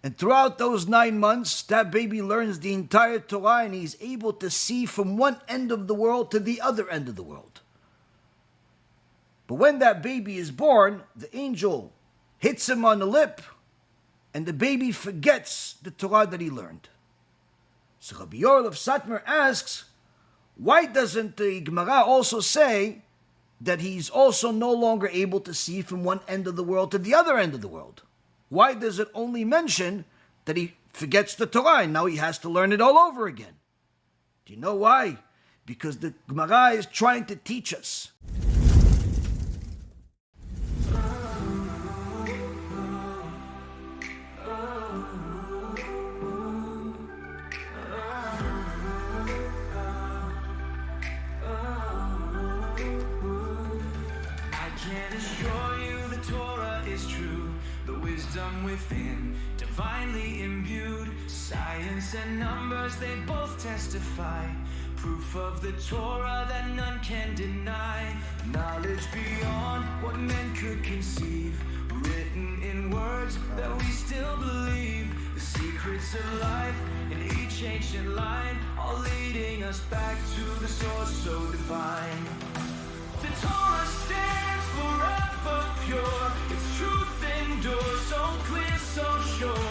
And throughout those 9 months, that baby learns the entire Torah, and he's able to see from one end of the world to the other end of the world. But when that baby is born, the angel hits him on the lip, and the baby forgets the Torah that he learned. So Rabbi Yoel of Satmar asks, why doesn't the Gemara also say that he's also no longer able to see from one end of the world to the other end of the world? Why does it only mention that he forgets the Torah and now he has to learn it all over again? Do you know why? Because the Gemara is trying to teach us. Within, divinely imbued, science and numbers, they both testify, proof of the Torah that none can deny, knowledge beyond what men could conceive, written in words that we still believe, the secrets of life in each ancient line, all leading us back to the source so divine. The Torah stands forever pure, its truth endures so clear, so sure.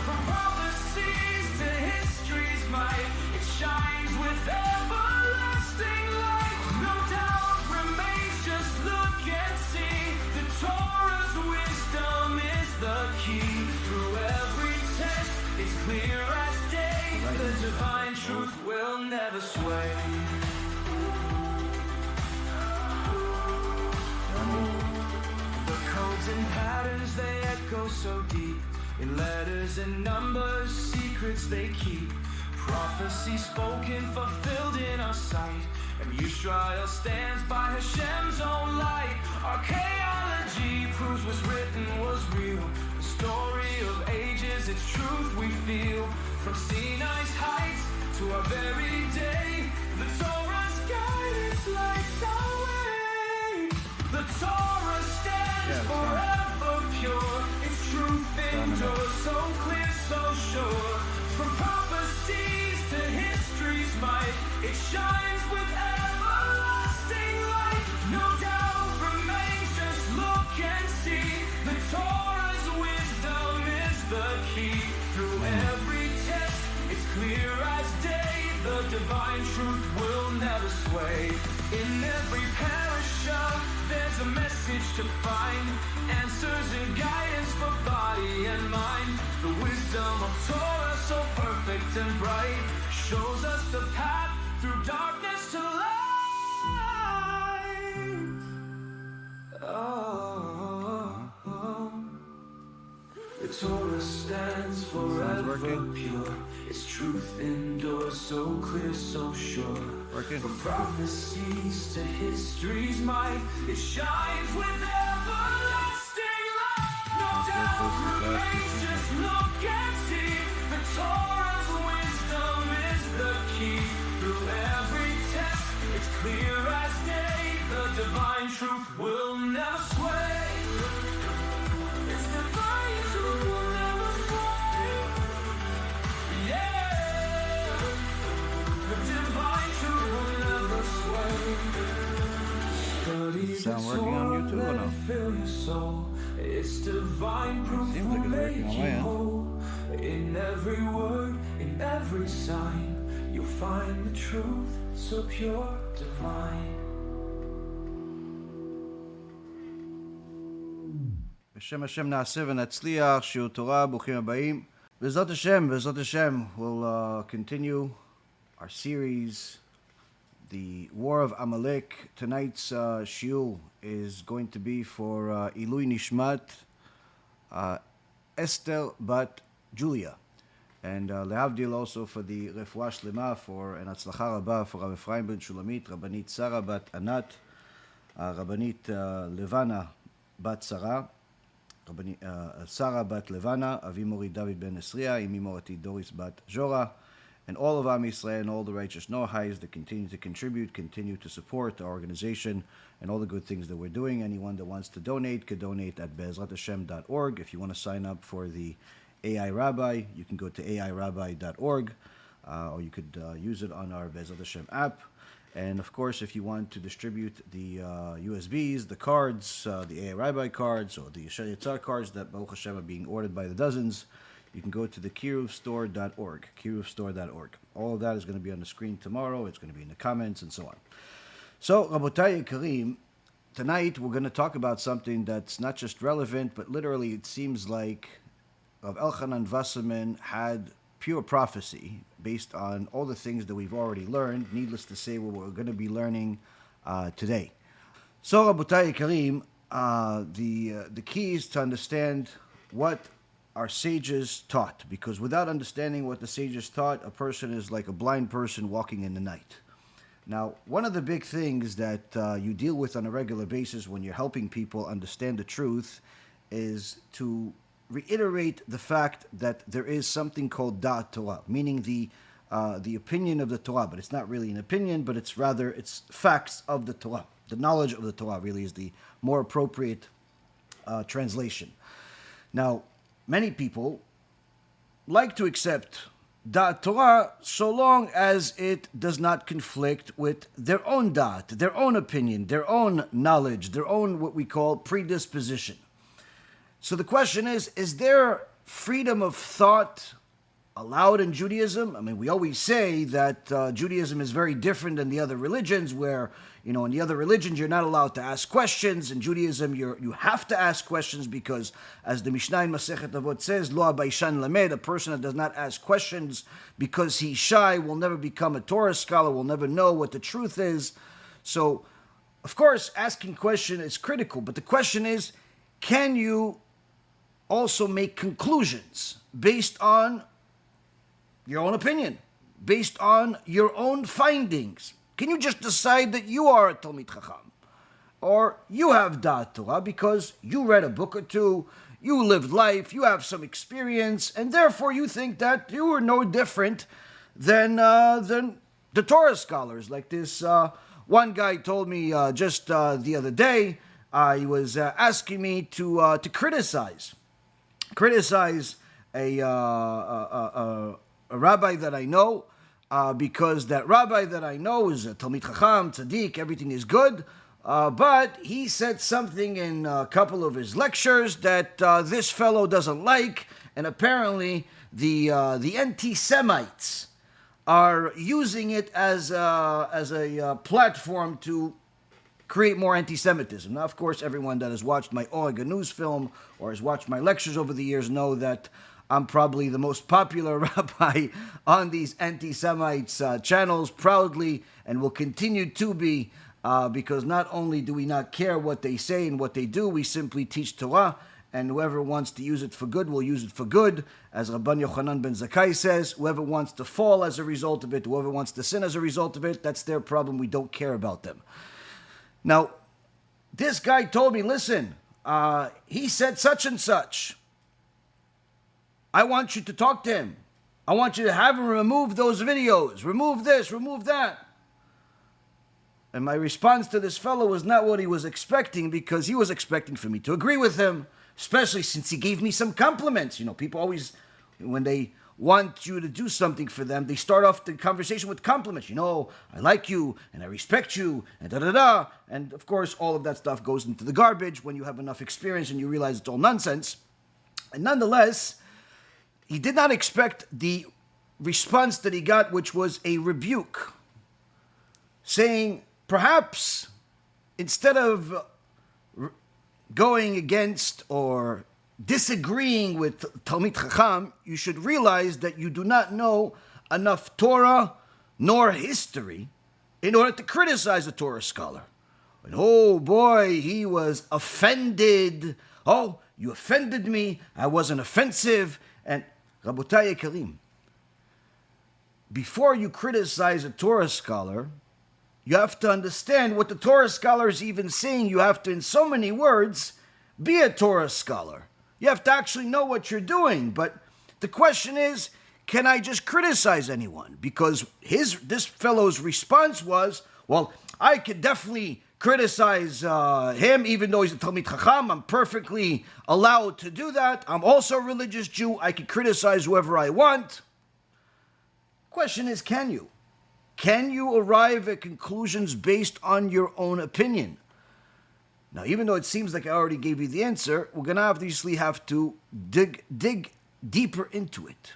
From prophecies to history's might, it shines with everlasting light. No doubt remains, just look and see. The Torah's wisdom is the key. Through every test, it's clear as day. The divine truth will never sway. And patterns, they echo so deep. In letters and numbers, secrets they keep. Prophecy spoken, fulfilled in our sight. And Yisrael stands by HaShem's own light. Archaeology proves what's written was real. The story of ages, its truth we feel. From Sinai's heights to our very day, the Torah's guidance lights our way. The Torah stands forever pure, its truth endures so clear, so sure. From prophecies to history's might, it shines with everlasting light. No doubt remains, just look and see. The Torah's wisdom is the key. Through every test, it's clear as day. The divine truth will never sway. In every parasha, there's a message to find, answers and guidance for body and mind. The wisdom of Torah, so perfect and bright, shows us the path through darkness to light. The Torah stands forever pure, its truth endures so clear, so sure. From prophecies to history's might, it shines with everlasting light. No doubt remains, just look and see. The Torah's wisdom is the key. Through every test, it's clear as day. The divine truth will never sway. It's divine truth will never sway. Yeah, the divine truth will never sway. Study Sound working on YouTube or no? fill your soul. It's divine proof will make you whole. In every word, in every sign, you'll find the truth so pure, divine. בשם השם נעשה ונצליח, שיעור תורה, ברוכים הבאים. בעזרת השם, we'll continue our series, The War of Amalek. Tonight's shiur is going to be for Ilui Nishmat, Esther Bat Julia. And lehavdil also for the Refuah Shlema, for an Hatzlacha Rabba for Rav Ephraim ben Shulamit, Rabbanit Sarah Bat Anat, Rabbanit Levana Bat Sarah, Sarah Bat Levana, Avi Mori David Ben Esriya, Imi Morati Doris Bat Jora, and all of Am Yisrael and all the righteous Noahis that continue to contribute, continue to support our organization and all the good things that we're doing. Anyone that wants to donate could donate at be'ezrathashem.org. If you want to sign up for the AI Rabbi. You can go to airabbi.org, or you could use it on our Bezat Hashem app. And of course, if you want to distribute the USBs, the cards, the AI Rabbi cards, or the Sharitzar cards that Baruch Hashem are being ordered by the dozens, you can go to the kiruvstore.org, kiruvstore.org. All of that is going to be on the screen tomorrow. It's going to be in the comments and so on. So, Rabotai Karim, tonight we're going to talk about something that's not just relevant, but literally it seems like of Elchonon Wasserman had pure prophecy based on all the things that we've already learned. Needless to say, what we're going to be learning today. So, Rabotai Karim, the key is to understand what our sages taught, because without understanding what the sages taught, a person is like a blind person walking in the night. Now, one of the big things that you deal with on a regular basis when you're helping people understand the truth is to reiterate the fact that there is something called Daat Torah, meaning the opinion of the Torah, but it's not really an opinion, but it's facts of the Torah. The knowledge of the Torah really is the more appropriate translation. Now, many people like to accept Daat Torah so long as it does not conflict with their own Daat, their own opinion, their own knowledge, their own what we call predisposition. So the question is there freedom of thought allowed in Judaism? I mean, we always say that Judaism is very different than the other religions where, in the other religions you're not allowed to ask questions. In Judaism you have to ask questions because, as the Mishnah in Masechet Avot says, Lo Abaishan Lamed, a person that does not ask questions because he's shy will never become a Torah scholar, will never know what the truth is. So, of course, asking questions is critical, but the question is, can you also make conclusions based on your own opinion, based on your own findings? Can you just decide that you are a Talmid Chacham, or you have Daat Torah because you read a book or two, you lived life, you have some experience, and therefore you think that you are no different than the Torah scholars? Like this one guy told me just the other day. He was asking me to criticize a rabbi that I know, because that rabbi that I know is a Talmid Chacham, Tzaddik, everything is good, but he said something in a couple of his lectures that this fellow doesn't like, and apparently the anti-Semites are using it as a platform to create more anti-Semitism. Now, of course, everyone that has watched my Oregon News film or has watched my lectures over the years know that I'm probably the most popular rabbi on these anti-Semites channels, proudly, and will continue to be, because not only do we not care what they say and what they do, we simply teach Torah, and whoever wants to use it for good will use it for good. As Rabban Yochanan ben Zakkai says, whoever wants to fall as a result of it, whoever wants to sin as a result of it, that's their problem. We don't care about them. Now, this guy told me, listen, he said such and such. I want you to talk to him. I want you to have him remove those videos. Remove this, remove that. And my response to this fellow was not what he was expecting, because he was expecting for me to agree with him, especially since he gave me some compliments. People always, when they want you to do something for them, they start off the conversation with compliments. I like you, and I respect you, and da-da-da. And of course, all of that stuff goes into the garbage when you have enough experience and you realize it's all nonsense. And nonetheless, he did not expect the response that he got, which was a rebuke, saying, perhaps, instead of going against or disagreeing with Talmid Chacham, you should realize that you do not know enough Torah nor history in order to criticize a Torah scholar. And oh boy, he was offended. Oh, you offended me. I wasn't offensive. And Rabotai Karim, before you criticize a Torah scholar, you have to understand what the Torah scholar is even saying. You have to, in so many words, be a Torah scholar. You have to actually know what you're doing. But the question is, can I just criticize anyone? Because this fellow's response was, well, I could definitely criticize him, even though he's a Talmid Chacham. I'm perfectly allowed to do that. I'm also a religious Jew. I can criticize whoever I want. Question is, can you? Can you arrive at conclusions based on your own opinion? Now, even though it seems like I already gave you the answer, we're going to obviously have to dig deeper into it.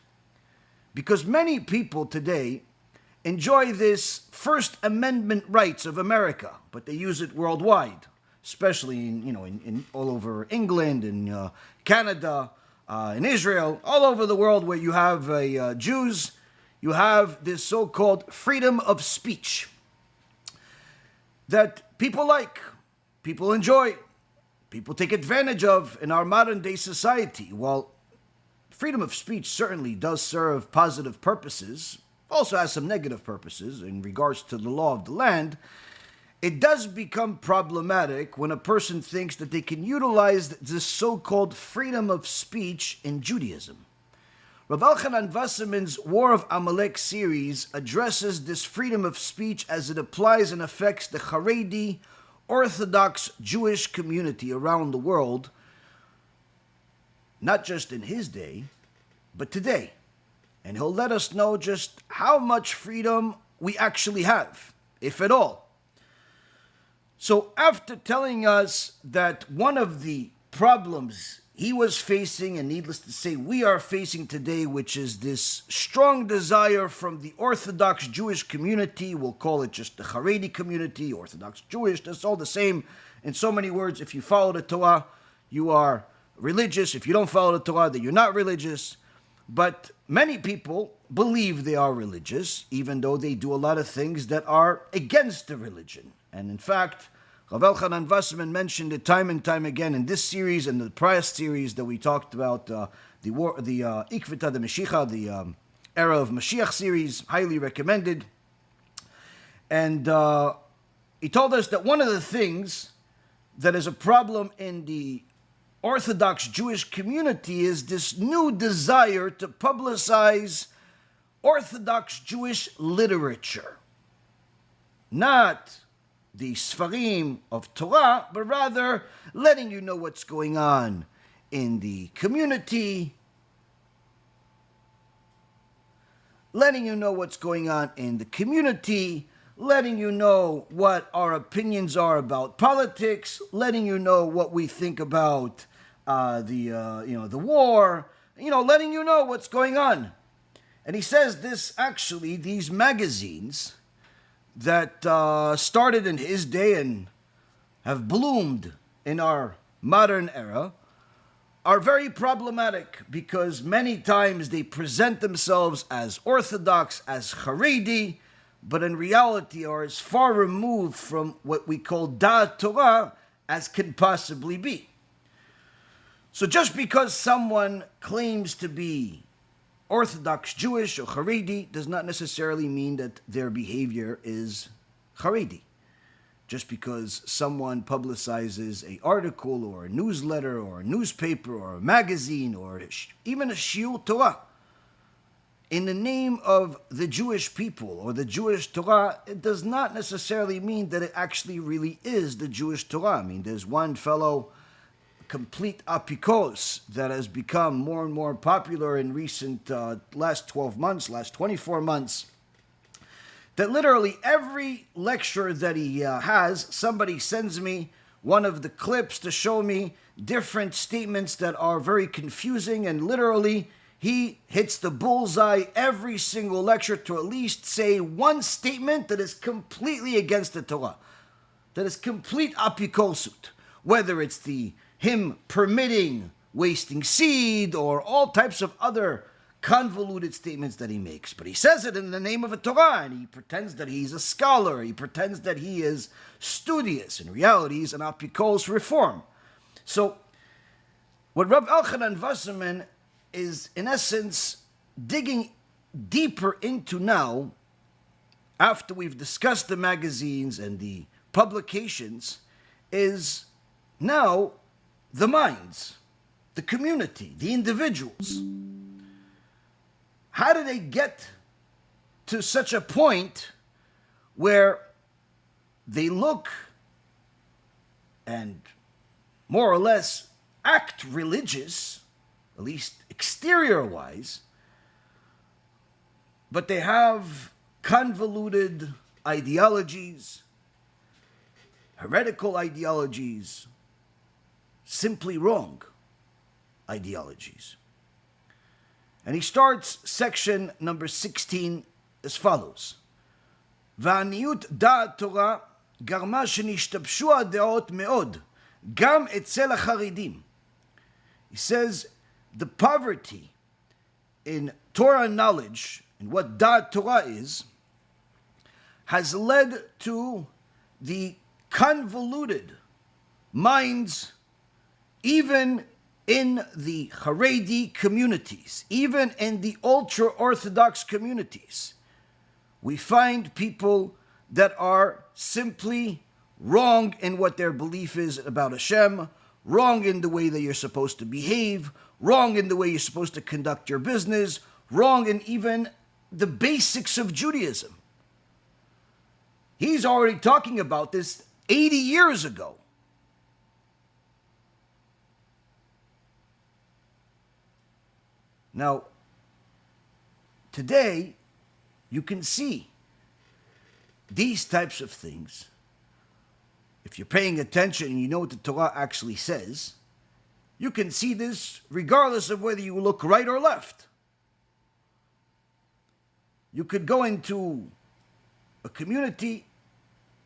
Because many people today enjoy this First Amendment rights of America, but they use it worldwide, especially in all over England and Canada, in Israel, all over the world where you have Jews. You have this so-called freedom of speech that people like, people enjoy, people take advantage of in our modern day society. While freedom of speech certainly does serve positive purposes, also has some negative purposes in regards to the law of the land, it does become problematic when a person thinks that they can utilize this so-called freedom of speech in Judaism. Rav Elchonon Wasserman's War of Amalek series addresses this freedom of speech as it applies and affects the Charidy Orthodox Jewish community around the world, not just in his day, but today. And he'll let us know just how much freedom we actually have, if at all. So after telling us that one of the problems he was facing, and needless to say, we are facing today, which is this strong desire from the Orthodox Jewish community, we'll call it just the Chareidi community, Orthodox Jewish, that's all the same in so many words. If you follow the Torah, you are religious. If you don't follow the Torah, then you're not religious. But many people believe they are religious, even though they do a lot of things that are against the religion. And in fact, Rav Elchonon Wasserman mentioned it time and time again in this series and the prior series that we talked about, the Ikvita de Mashiach, the Era of Mashiach series, highly recommended. And he told us that one of the things that is a problem in the Orthodox Jewish community is this new desire to publicize Orthodox Jewish literature. Not the Sfarim of Torah, but rather letting you know what's going on in the community, letting you know what our opinions are about politics, letting you know what we think about the war, letting you know what's going on. And he says these magazines that started in his day and have bloomed in our modern era are very problematic because many times they present themselves as Orthodox, as Chareidi, but in reality are as far removed from what we call Daat Torah as can possibly be. So just because someone claims to be Orthodox Jewish or Chareidi does not necessarily mean that their behavior is Chareidi. Just because someone publicizes an article or a newsletter or a newspaper or a magazine or even a shiur Torah in the name of the Jewish people or the Jewish Torah, it does not necessarily mean that it actually really is the Jewish Torah. I mean, there's one fellow, complete apikos, that has become more and more popular in recent last 12 months, last 24 months, that literally every lecture that he has, somebody sends me one of the clips to show me different statements that are very confusing, and literally he hits the bullseye every single lecture to at least say one statement that is completely against the Torah, that is complete apikosut, whether it's him permitting wasting seed or all types of other convoluted statements that he makes. But he says it in the name of a Torah, and he pretends that he's a scholar, he pretends that he is studious. In reality, he's an apikos reform. So what Rav Elchonon Wasserman is, in essence, digging deeper into now, after we've discussed the magazines and the publications, is now the minds, the community, the individuals. How do they get to such a point where they look and more or less act religious, at least exterior-wise, but they have convoluted ideologies, heretical ideologies, simply wrong ideologies. And he starts section number 16 as follows. ועניות דעת תורה גרמה שנשתבשו הדעות מאוד, גם אצל החרדים. He says, the poverty in Torah knowledge, and what Daat Torah is, has led to the convoluted minds even in the Chareidi communities, even in the ultra-Orthodox communities. We find people that are simply wrong in what their belief is about HaShem, wrong in the way that you're supposed to behave, wrong in the way you're supposed to conduct your business, wrong in even the basics of Judaism. He's already talking about this 80 years ago. Now, today, you can see these types of things. If you're paying attention and you know what the Torah actually says, you can see this regardless of whether you look right or left. You could go into a community,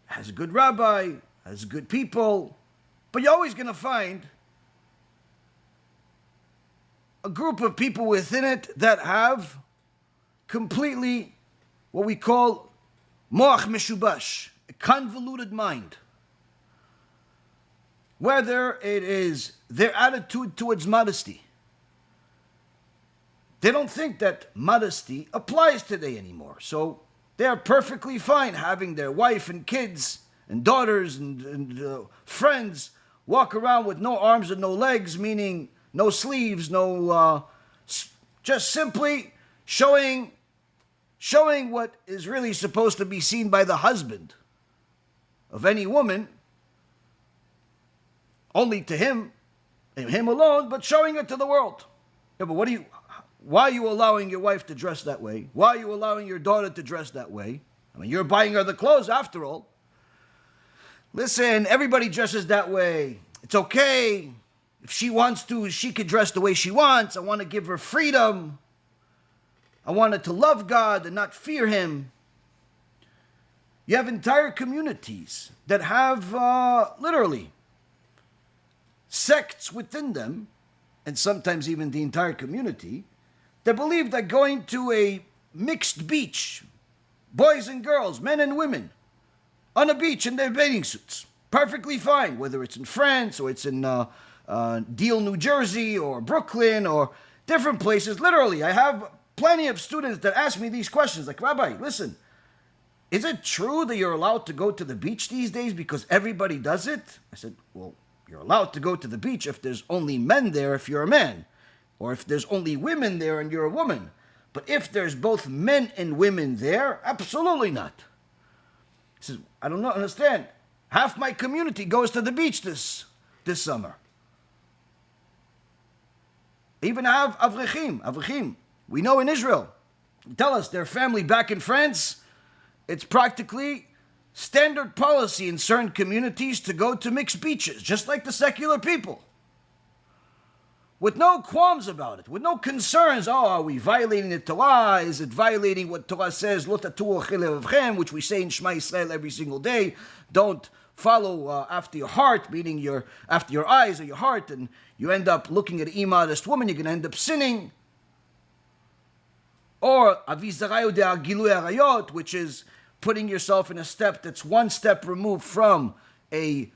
has a good rabbi, has good people, but you're always going to find a group of people within it that have completely what we call moach meshubash, a convoluted mind. Whether it is their attitude towards modesty. They don't think that modesty applies today anymore. So they are perfectly fine having their wife and kids and daughters and friends walk around with no arms and no legs, meaning no sleeves, just simply showing what is really supposed to be seen by the husband of any woman, only to him and him alone, but showing it to the world. Yeah, but why are you allowing your wife to dress that way? Why are you allowing your daughter to dress that way? I mean, you're buying her the clothes after all. Listen, everybody dresses that way. It's okay. If she wants to, she could dress the way she wants. I want to give her freedom. I want her to love God and not fear Him. You have entire communities that have literally sects within them, and sometimes even the entire community, that believe that going to a mixed beach, boys and girls, men and women, on a beach in their bathing suits, perfectly fine, whether it's in France or it's in Deal, New Jersey, or Brooklyn, or different places. Literally, I have plenty of students that ask me these questions, like, Rabbi, listen, is it true that you're allowed to go to the beach these days because everybody does it? I said, well, you're allowed to go to the beach if there's only men there if you're a man, or if there's only women there and you're a woman. But if there's both men and women there, absolutely not. He says, I don't understand. Half my community goes to the beach this summer. Even have Avrechim. We know in Israel, tell us their family back in France, it's practically standard policy in certain communities to go to mixed beaches, just like the secular people. With no qualms about it, with no concerns. Oh, are we violating the Torah? Is it violating what Torah says, Lo tatu'u achei levavchem, which we say in Shema Yisrael every single day? Don't follow after your heart, meaning after your eyes or your heart, and you end up looking at an immodest woman, you're going to end up sinning. Or avizarayu de gilui arayot, which is putting yourself in a step that's one step removed from a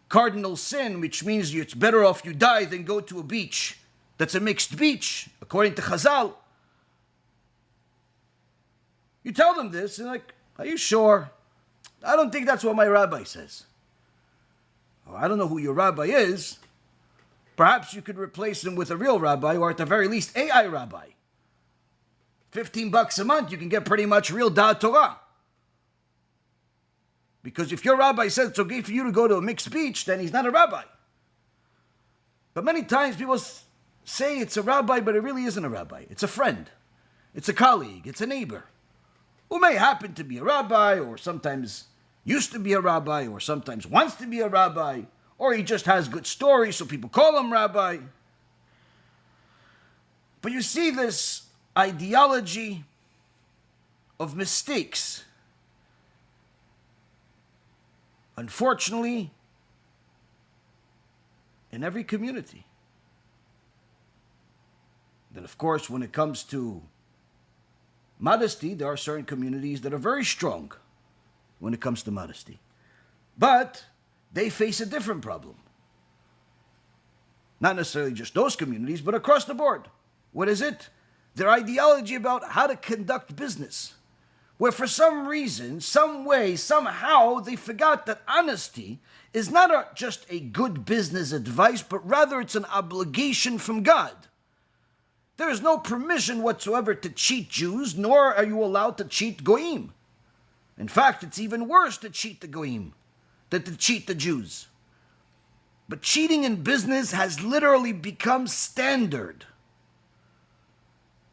cardinal sin, which means it's better off you die than go to a beach that's a mixed beach, according to Chazal. You tell them this, and like, are you sure? I don't think that's what my rabbi says. Or I don't know who your rabbi is. Perhaps you could replace him with a real rabbi, or at the very least, AI rabbi. $15 a month, you can get pretty much real Daat Torah. Because if your rabbi says it's okay for you to go to a mixed speech, then he's not a rabbi. But many times people say it's a rabbi, but it really isn't a rabbi. It's a friend. It's a colleague. It's a neighbor who may happen to be a rabbi, or sometimes used to be a rabbi, or sometimes wants to be a rabbi, or he just has good stories, so people call him rabbi. But you see this ideology of mistakes, unfortunately, in every community. Then, of course, when it comes to modesty, there are certain communities that are very strong when it comes to modesty. But they face a different problem. Not necessarily just those communities, but across the board. What is it? Their ideology about how to conduct business. Where for some reason, some way, somehow, they forgot that honesty is not just a good business advice, but rather it's an obligation from God. There is no permission whatsoever to cheat Jews, nor are you allowed to cheat Goyim. In fact, it's even worse to cheat the Goyim than to cheat the Jews. But cheating in business has literally become standard.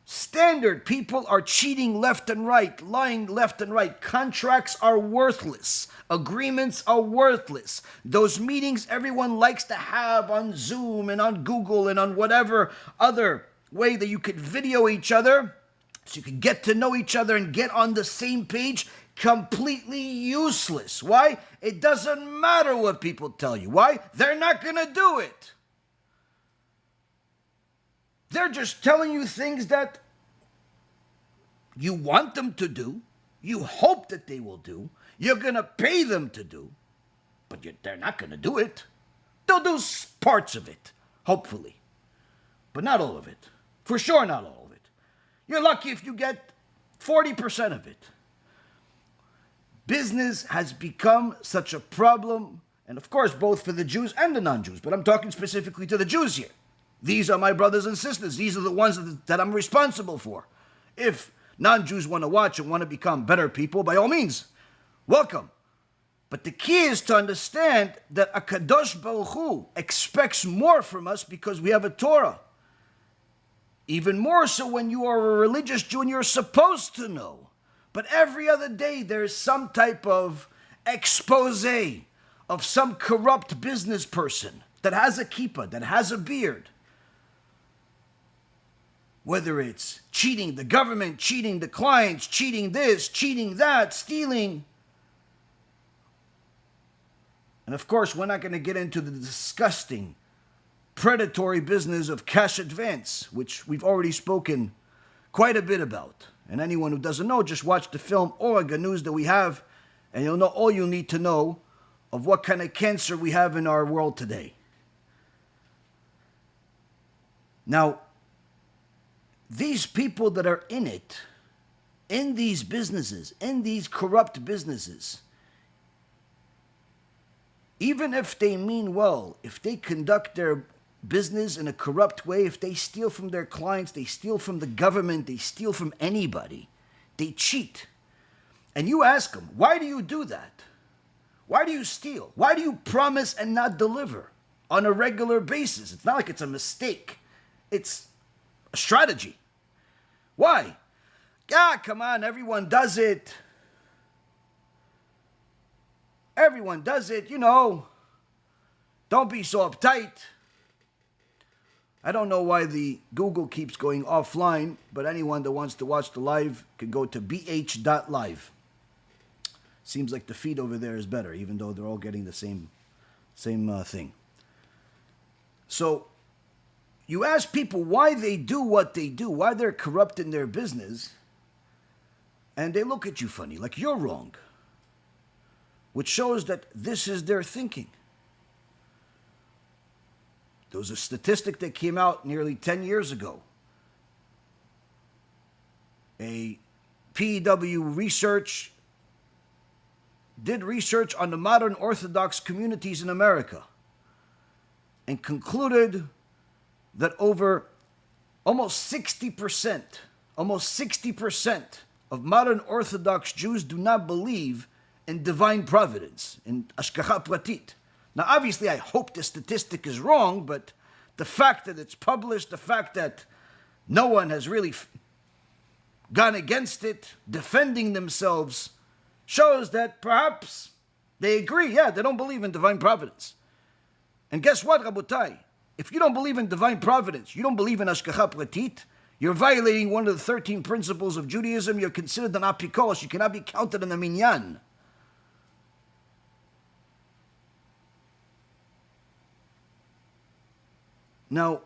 Standard. People are cheating left and right, lying left and right. Contracts are worthless. Agreements are worthless. Those meetings everyone likes to have on Zoom and on Google and on whatever other way that you could video each other so you can get to know each other and get on the same page, completely useless. Why? It doesn't matter what people tell you. Why? They're not going to do it. They're just telling you things that you want them to do, you hope that they will do, you're going to pay them to do, but they're not going to do it. They'll do parts of it, hopefully, but not all of it. For sure, not all of it. You're lucky if you get 40% of it. Business has become such a problem, and of course, both for the Jews and the non-Jews, but I'm talking specifically to the Jews here. These are my brothers and sisters. These are the ones that I'm responsible for. If non-Jews want to watch and want to become better people, by all means, welcome. But the key is to understand that HaKadosh Baruch Hu expects more from us because we have a Torah. Even more so when you are a religious Jew and you're supposed to know. But every other day there's some type of expose of some corrupt business person that has a kippah, that has a beard. Whether it's cheating the government, cheating the clients, cheating this, cheating that, stealing. And of course, we're not going to get into the disgusting, predatory business of cash advance, which we've already spoken quite a bit about. And anyone who doesn't know, just watch the film Oregon News that we have, and you'll know all you need to know of what kind of cancer we have in our world today. Now, these people that are in it, in these businesses, in these corrupt businesses, even if they mean well, if they conduct their business in a corrupt way, if they steal from their clients, they steal from the government, they steal from anybody, they cheat. And you ask them, why do you do that? Why do you steal? Why do you promise and not deliver on a regular basis? It's not like it's a mistake. It's a strategy. Why? Come on, everyone does it. Everyone does it, Don't be so uptight. I don't know why the Google keeps going offline, but anyone that wants to watch the live can go to bh.live. Seems like the feed over there is better, even though they're all getting the same thing. So, you ask people why they do what they do, why they're corrupt in their business, and they look at you funny, like you're wrong, which shows that this is their thinking. There was a statistic that came out nearly 10 years ago. A PEW did research on the modern Orthodox communities in America and concluded that over almost 60% of modern Orthodox Jews do not believe in divine providence, in ashgacha pratit. Now, obviously, I hope the statistic is wrong, but the fact that it's published, the fact that no one has really gone against it, defending themselves, shows that perhaps they agree, yeah, they don't believe in divine providence. And guess what, Rabotai? If you don't believe in divine providence, you don't believe in ashgacha pratit, you're violating one of the 13 principles of Judaism, you're considered an apikos, you cannot be counted in a minyan. Now,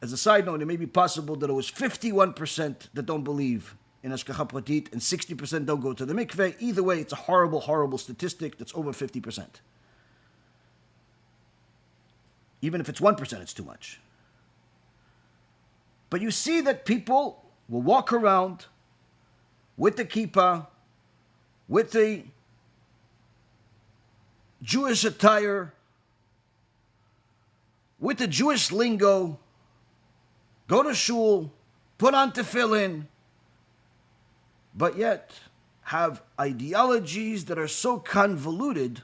as a side note, it may be possible that it was 51% that don't believe in ashgacha pratit and 60% don't go to the mikveh. Either way, it's a horrible, horrible statistic that's over 50%. Even if it's 1%, it's too much. But you see that people will walk around with the kippah, with the Jewish attire, with the Jewish lingo, go to shul, put on tefillin, but yet have ideologies that are so convoluted,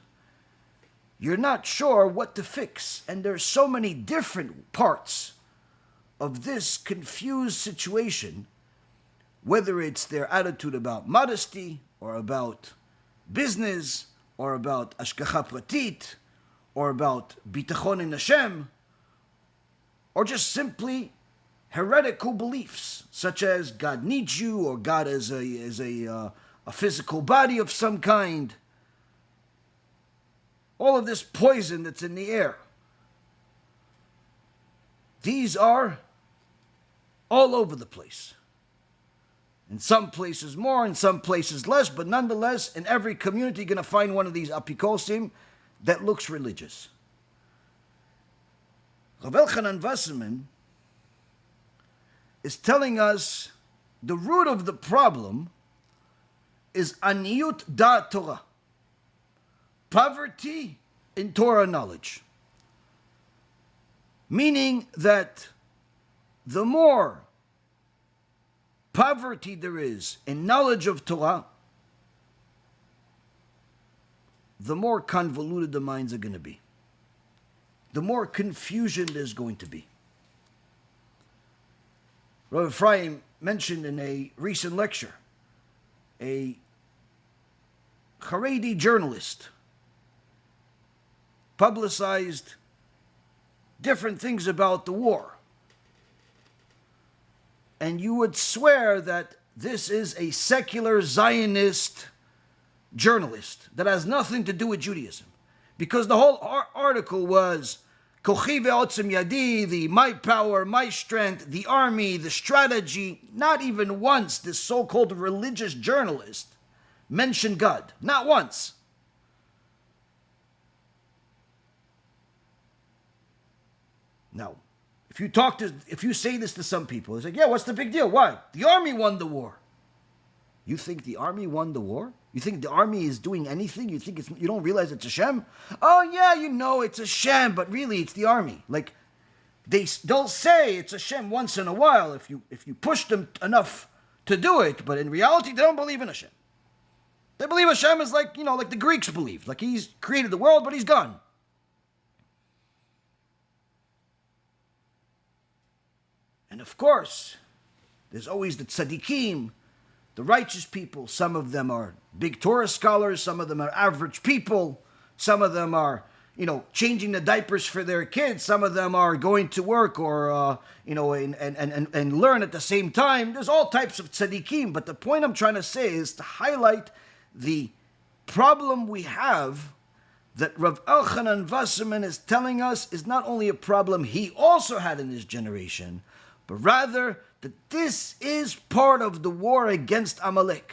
you're not sure what to fix. And there's so many different parts of this confused situation, whether it's their attitude about modesty, or about business, or about ashgacha pratit, or about bitachon in HaShem, or just simply heretical beliefs, such as God needs you, or God is a physical body of some kind. All of this poison that's in the air. These are all over the place. In some places more, in some places less, but nonetheless, in every community you're going to find one of these apikosim that looks religious. Elchonon Wasserman is telling us the root of the problem is aniyut Daat Torah, poverty in Torah knowledge. Meaning that the more poverty there is in knowledge of Torah, the more convoluted the minds are going to be. The more confusion there's going to be. Rabbi Ephraim mentioned in a recent lecture, a Chareidi journalist publicized different things about the war. And you would swear that this is a secular Zionist journalist that has nothing to do with Judaism. Because the whole article was Kochi ve'otzim yadi, the my power, my strength, the army, the strategy. Not even once this so-called religious journalist mentioned God. Not once. Now, if you say this to some people, it's like, yeah, what's the big deal? Why? The army won the war. You think the army won the war? You think the army is doing anything? You think you don't realize it's HaShem? Oh yeah, you know it's HaShem, but really it's the army. Like they'll say it's HaShem once in a while if you push them enough to do it, but in reality they don't believe in HaShem. They believe HaShem is like the Greeks believed, like he's created the world, but he's gone. And of course, there's always the tzaddikim, the righteous people. Some of them are big Torah scholars, some of them are average people, some of them are, changing the diapers for their kids, some of them are going to work or, and learn at the same time. There's all types of tzaddikim, but the point I'm trying to say is to highlight the problem we have that Rav Elchonon Wasserman is telling us is not only a problem he also had in his generation, but rather that this is part of the war against Amalek.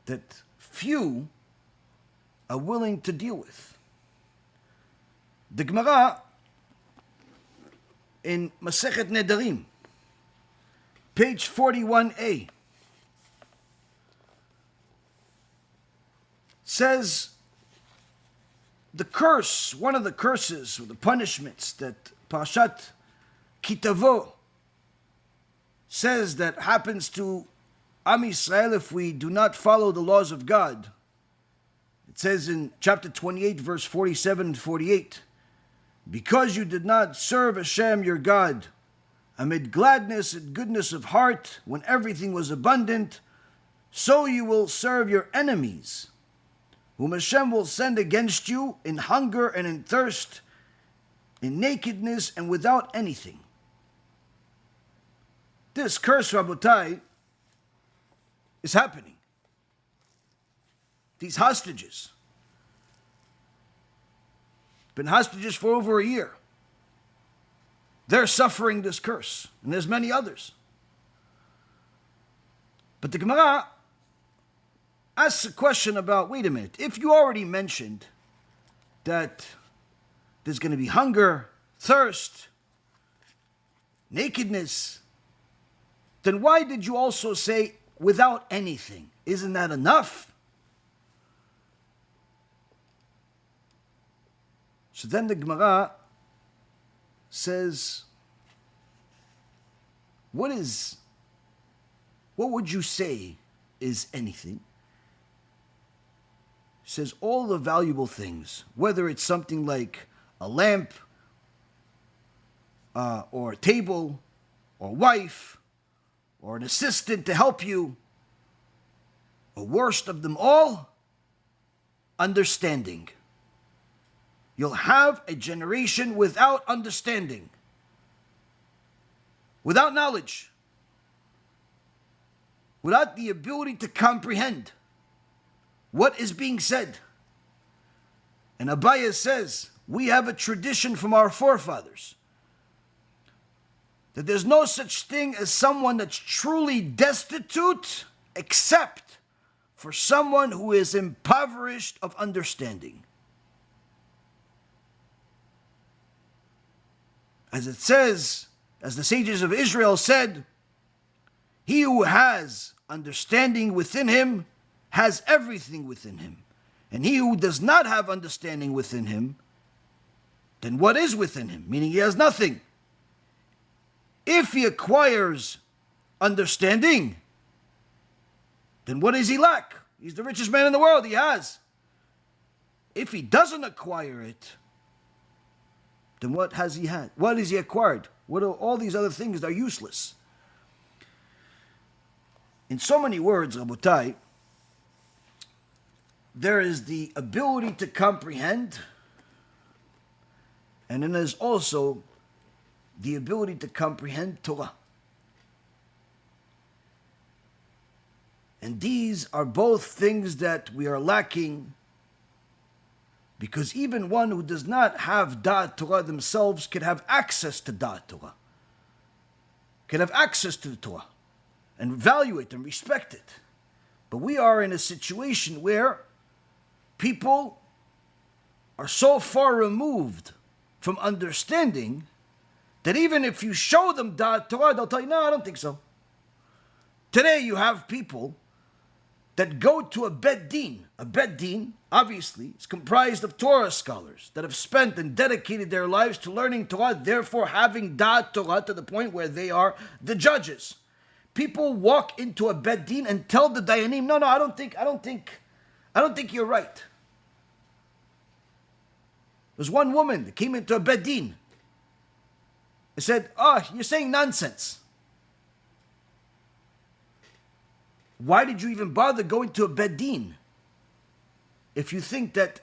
That few are willing to deal with. The Gemara in Masechet Nedarim, page 41a, says the curse, one of the curses or the punishments that Parashat Kitavo says that happens to Am Yisrael, if we do not follow the laws of God. It says in chapter 28, verse 47 and 48, because you did not serve HaShem your God amid gladness and goodness of heart when everything was abundant, so you will serve your enemies, whom HaShem will send against you in hunger and in thirst, in nakedness and without anything. This curse, Rabotai, is happening. These hostages, been hostages for over a year. They're suffering this curse, and there's many others. But the Gemara asks a question about, wait a minute, if you already mentioned that there's going to be hunger, thirst, nakedness, then why did you also say without anything? Isn't that enough? So then the Gemara says, what would you say is anything? It says all the valuable things, whether it's something like a lamp, or a table, or wife, or an assistant to help you, or worst of them all, understanding. You'll have a generation without understanding, without knowledge, without the ability to comprehend what is being said. And Abaya says, we have a tradition from our forefathers that there's no such thing as someone that's truly destitute except for someone who is impoverished of understanding. As it says, as the sages of Israel said, he who has understanding within him has everything within him. And he who does not have understanding within him, then what is within him? Meaning he has nothing. If he acquires understanding, then what does he lack? He's the richest man in the world, he has. If he doesn't acquire it, then what has he had? What has he acquired? What are all these other things that are useless? In so many words, Rabotai, there is the ability to comprehend, and then there's also the ability to comprehend Torah. And these are both things that we are lacking, because even one who does not have Daat Torah themselves can have access to Daat Torah, can have access to the Torah, and value it and respect it. But we are in a situation where people are so far removed from understanding that even if you show them Daat Torah, they'll tell you, no, I don't think so. Today you have people that go to a Bet Din. A Bet Din, obviously, is comprised of Torah scholars that have spent and dedicated their lives to learning Torah, therefore having Daat Torah to the point where they are the judges. People walk into a Bet Din and tell the Dayanim, no, I don't think you're right. There's one woman that came into a Bet Din and said, you're saying nonsense. Why did you even bother going to a Bet Din if you think that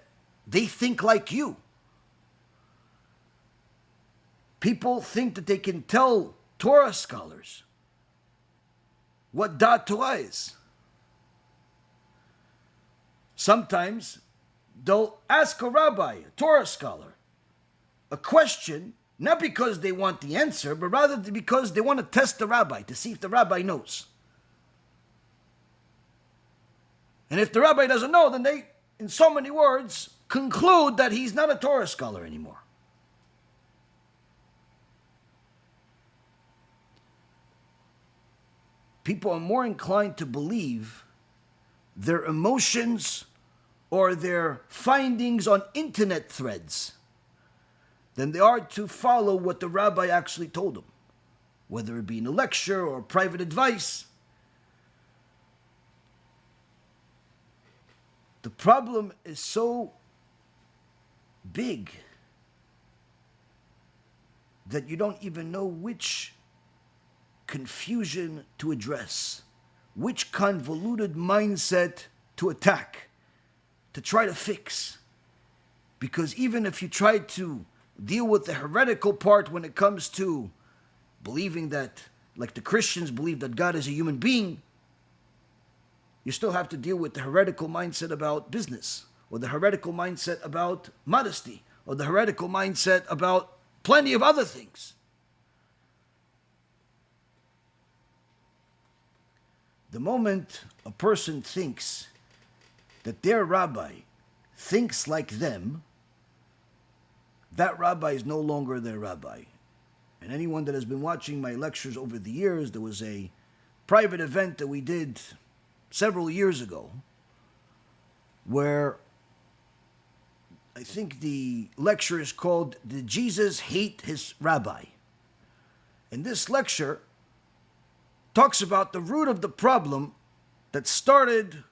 they think like you? People think that they can tell Torah scholars what Daat Torah is. Sometimes they'll ask a rabbi, a Torah scholar, a question, not because they want the answer, but rather because they want to test the rabbi to see if the rabbi knows. And if the rabbi doesn't know, then they, in so many words, conclude that he's not a Torah scholar anymore. People are more inclined to believe their emotions or their findings on internet threads than they are to follow what the rabbi actually told them, whether it be in a lecture or private advice. The problem is so big that you don't even know which confusion to address, which convoluted mindset to attack, to try to fix. Because even if you try to deal with the heretical part when it comes to believing that, like the Christians believe that God is a human being, you still have to deal with the heretical mindset about business, or the heretical mindset about modesty, or the heretical mindset about plenty of other things. The moment a person thinks that their rabbi thinks like them, that rabbi is no longer their rabbi. And anyone that has been watching my lectures over the years, there was a private event that we did several years ago where I think the lecture is called "Did Jesus Hate His Rabbi?" And this lecture talks about the root of the problem that started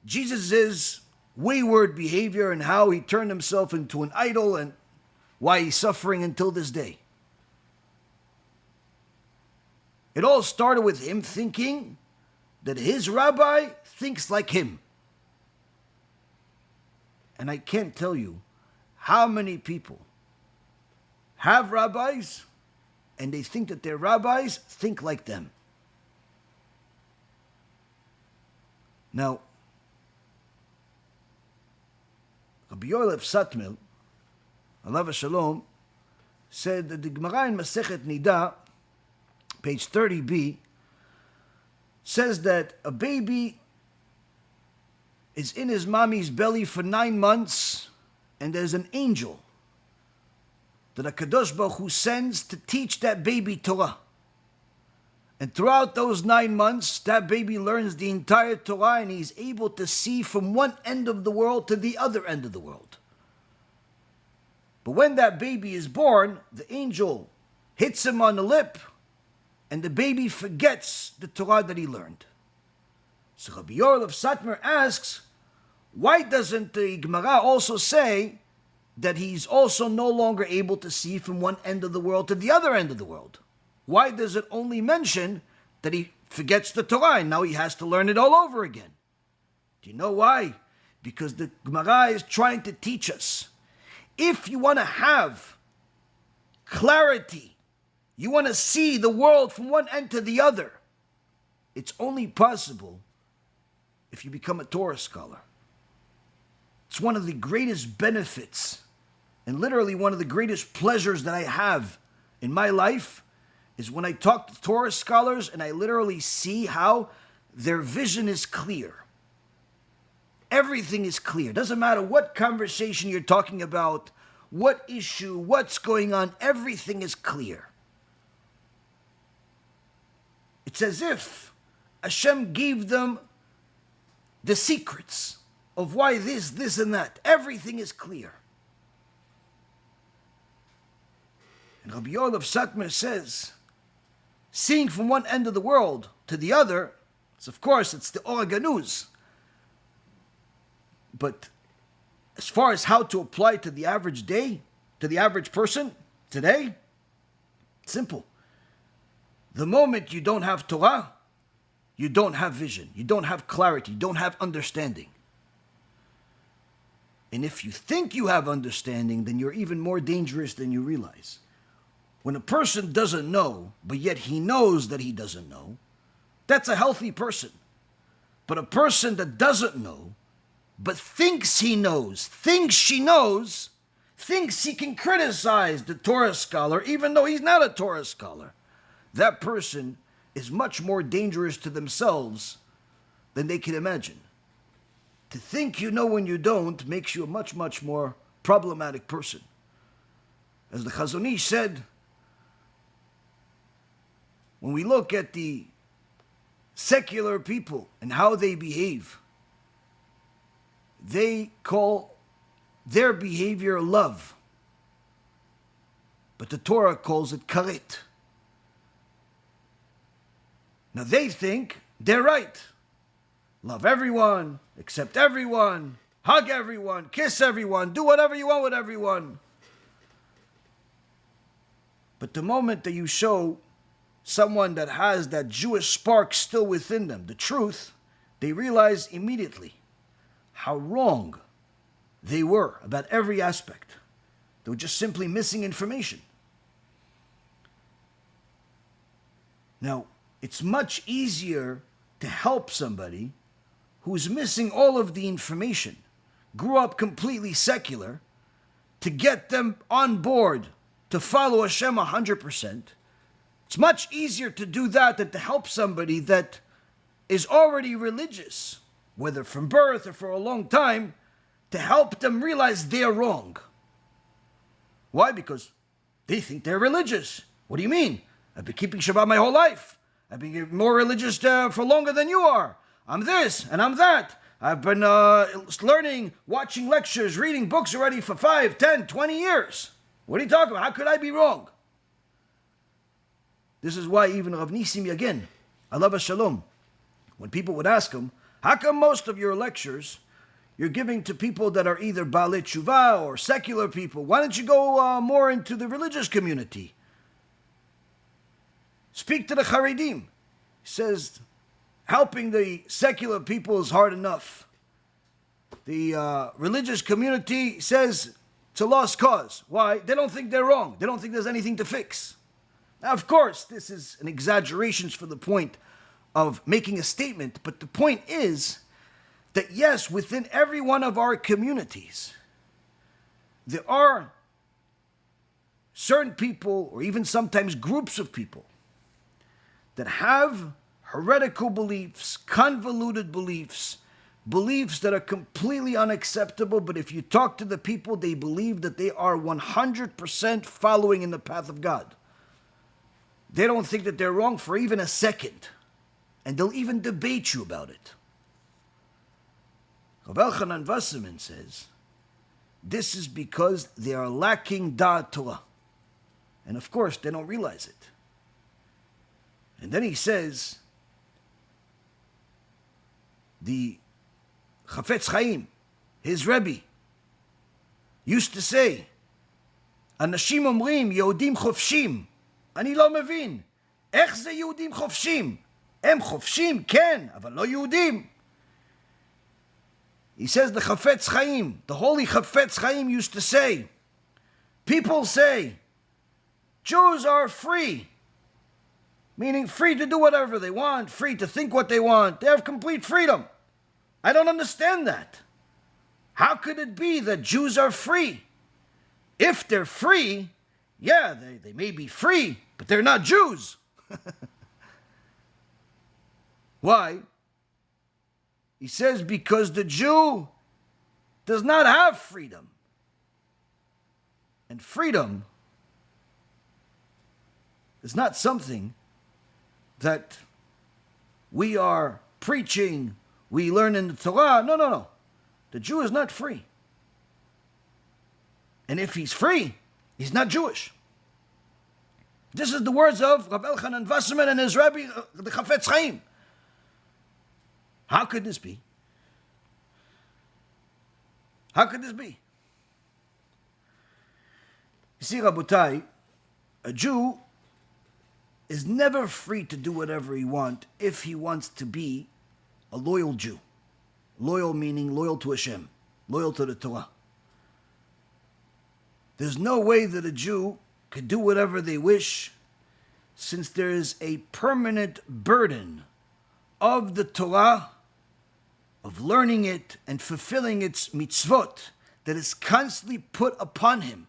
Jesus' wayward behavior and how he turned himself into an idol and why he's suffering until this day. It all started with him thinking that his rabbi thinks like him. And I can't tell you how many people have rabbis and they think that their rabbis think like them. Now, Rabbi Yoel of Satmar, alav Shalom, said that the Gemara in Masechet Niddah, page 30b, says that a baby is in his mommy's belly for 9 months, and there's an angel that HaKadosh Baruch Hu sends to teach that baby Torah. And throughout those 9 months, that baby learns the entire Torah, and he's able to see from one end of the world to the other end of the world. But when that baby is born, the angel hits him on the lip, and the baby forgets the Torah that he learned. So Rabbi Yoel of Satmar asks, why doesn't the Gemara also say that he's also no longer able to see from one end of the world to the other end of the world? Why does it only mention that he forgets the Torah and now he has to learn it all over again? Do you know why? Because the Gemara is trying to teach us, if you want to have clarity, you want to see the world from one end to the other, it's only possible if you become a Torah scholar. It's one of the greatest benefits and literally one of the greatest pleasures that I have in my life is when I talk to Torah scholars and I literally see how their vision is clear. Everything is clear. Doesn't matter what conversation you're talking about, what issue, what's going on, everything is clear. It's as if HaShem gave them the secrets of why this, and that. Everything is clear. And Rabbi Yoel of Satmar says, seeing from one end of the world to the other, it's the Arrogance. But as far as how to apply to the average day, to the average person today, simple. The moment you don't have Torah, you don't have vision, you don't have clarity, you don't have understanding. And if you think you have understanding, then you're even more dangerous than you realize. When a person doesn't know, but yet he knows that he doesn't know, that's a healthy person. But a person that doesn't know, but thinks he knows, thinks she knows, thinks he can criticize the Torah scholar, even though he's not a Torah scholar, that person is much more dangerous to themselves than they can imagine. To think you know when you don't makes you a much, much more problematic person. As the Chazon Ish said, when we look at the secular people and how they behave, they call their behavior love. But the Torah calls it karet. Now they think they're right. love everyone, accept everyone, hug everyone, kiss everyone, do whatever you want with everyone. But the moment that you show someone that has that Jewish spark still within them, the truth, they realize immediately how wrong they were about every aspect. They were just simply missing information. Now, it's much easier to help somebody who's missing all of the information, grew up completely secular, to get them on board to follow HaShem 100%. It's much easier to do that than to help somebody that is already religious, whether from birth or for a long time, to help them realize they're wrong. Why? Because they think they're religious. What do you mean? I've been keeping Shabbat my whole life. I've been more religious for longer than you are. I'm this and I'm that. I've been learning, watching lectures, reading books already for 5, 10, 20 years. What are you talking about? How could I be wrong? This is why even Rav Nissim Yagen, alav Shalom, when people would ask him, how come most of your lectures you're giving to people that are either Baalei Teshuvah or secular people? Why don't you go more into the religious community? Speak to the Charidim. He says, helping the secular people is hard enough. The religious community says it's a lost cause. Why? They don't think they're wrong. They don't think there's anything to fix. Now, of course, this is an exaggeration for the point of making a statement, but the point is that yes, within every one of our communities, there are certain people, or even sometimes groups of people, that have heretical beliefs, convoluted beliefs, beliefs that are completely unacceptable, but if you talk to the people, they believe that they are 100% following in the path of God. They don't think that they're wrong for even a second, and they'll even debate you about it. Elchonon Wasserman says, this is because they are lacking Daat Torah. And of course, they don't realize it. And then he says, the Chofetz Chaim, his Rabbi, used to say, Anashim omrim Yehudim chofshim. אני לא מבין, איך זה יהודים חופשים? הם חופשים, כן, אבל לא יהודים. He says the Chofetz Chaim, the holy Chofetz Chaim used to say, people say, Jews are free, meaning free to do whatever they want, free to think what they want. They have complete freedom. I don't understand that. How could it be that Jews are free? If they're free, yeah, they may be free, but they're not Jews. Why? He says because the Jew does not have freedom. And freedom is not something that we are preaching, we learn in the Torah. No. The Jew is not free. And if he's free, he's not Jewish. This is the words of Rabbi Elchonon Wasserman and his Rabbi, the Chofetz Chaim. How could this be? How could this be? You see, Rabotai, a Jew is never free to do whatever he wants if he wants to be a loyal Jew. Loyal meaning loyal to HaShem, loyal to the Torah. There's no way that a Jew could do whatever they wish, since there is a permanent burden of the Torah, of learning it and fulfilling its mitzvot, that is constantly put upon him.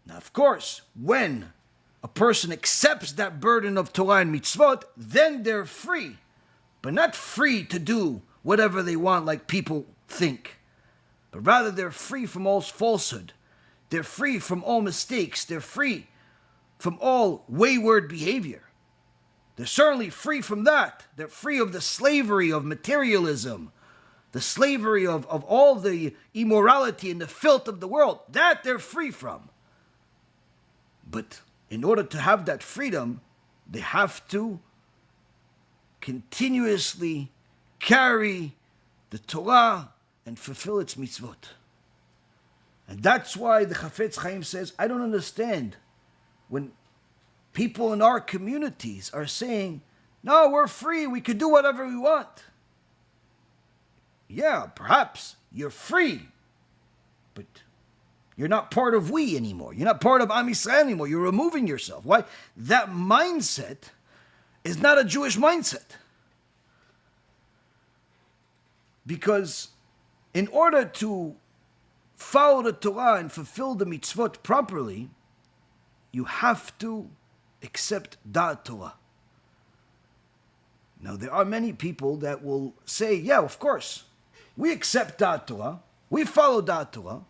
Now, of course, when a person accepts that burden of Torah and mitzvot, then they're free, but not free to do whatever they want like people think. But rather they're free from all falsehood. They're free from all mistakes. They're free from all wayward behavior. They're certainly free from that. They're free of the slavery of materialism, the slavery of all the immorality and the filth of the world. That they're free from. But in order to have that freedom, they have to continuously carry the Torah and fulfill its mitzvot. And that's why the Chofetz Chaim says, I don't understand when people in our communities are saying, no, we're free, we could do whatever we want. Yeah, perhaps you're free, but you're not part of we anymore. You're not part of Am Yisrael anymore. You're removing yourself. Why? That mindset is not a Jewish mindset. Because in order to follow the Torah and fulfill the mitzvot properly, you have to accept Daat Torah. Now, there are many people that will say, yeah, of course, we accept Daat Torah, we follow Daat Torah,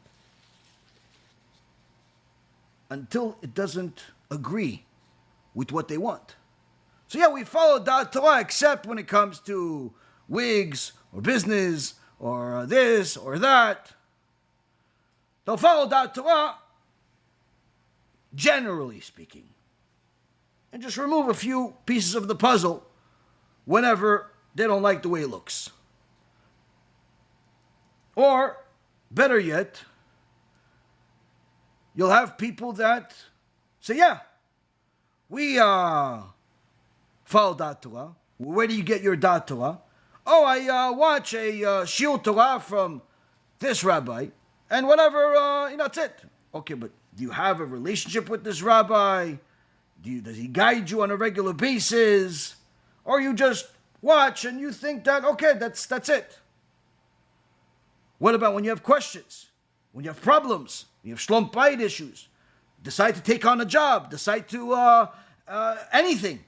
until it doesn't agree with what they want. So yeah, we follow Daat Torah, except when it comes to wigs, or business, or this, or that. They'll follow Daat Torah, generally speaking, and just remove a few pieces of the puzzle whenever they don't like the way it looks. Or, better yet, you'll have people that say, yeah, we follow Daat Torah. Where do you get your Daat Torah? Oh, I watch a Shiur Torah from this rabbi, and whatever, that's it. Okay, but do you have a relationship with this rabbi? Does he guide you on a regular basis? Or you just watch and you think that, okay, that's it. What about when you have questions? When you have problems? When you have Shalom Bayit issues? Decide to take on a job? Decide to, anything?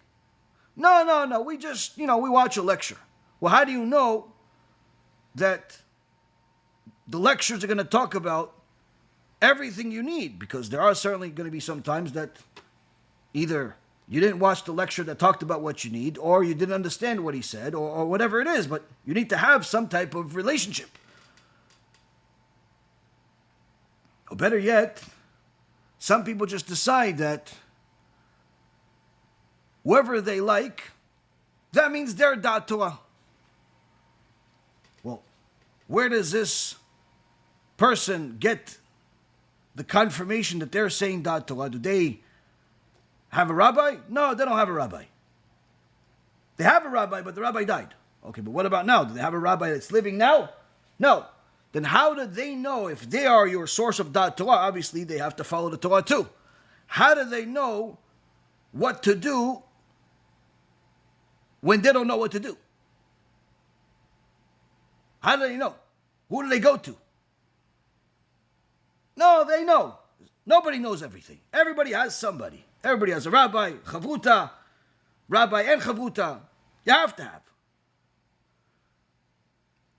No, we just, we watch a lecture. Well, how do you know that the lectures are going to talk about everything you need? Because there are certainly going to be some times that either you didn't watch the lecture that talked about what you need, or you didn't understand what he said, or whatever it is, but you need to have some type of relationship. Or better yet, some people just decide that whoever they like, that means they're Daat Torah. Well, where does this person get the confirmation that they're saying Daat Torah? Do they have a rabbi? No, they don't have a rabbi. They have a rabbi, but the rabbi died. Okay, but what about now? Do they have a rabbi that's living now? No. Then how do they know if they are your source of Daat Torah? Obviously, they have to follow the Torah too. How do they know what to do when they don't know what to do? How do they know? Who do they go to? No, they know. Nobody knows everything. Everybody has somebody. Everybody has a rabbi, chavruta, rabbi and chavruta. You have to have.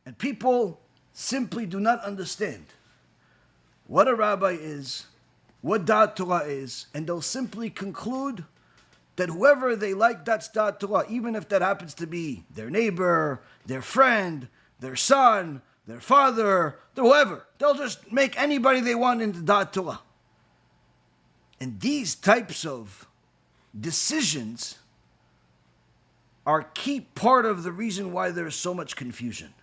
And people simply do not understand what a rabbi is, what Daat Torah is, and they'll simply conclude that whoever they like, that's Daat Torah, even if that happens to be their neighbor, their friend, their son, their father, whoever. They'll just make anybody they want into Daat Torah. And these types of decisions are a key part of the reason why there's so much confusion.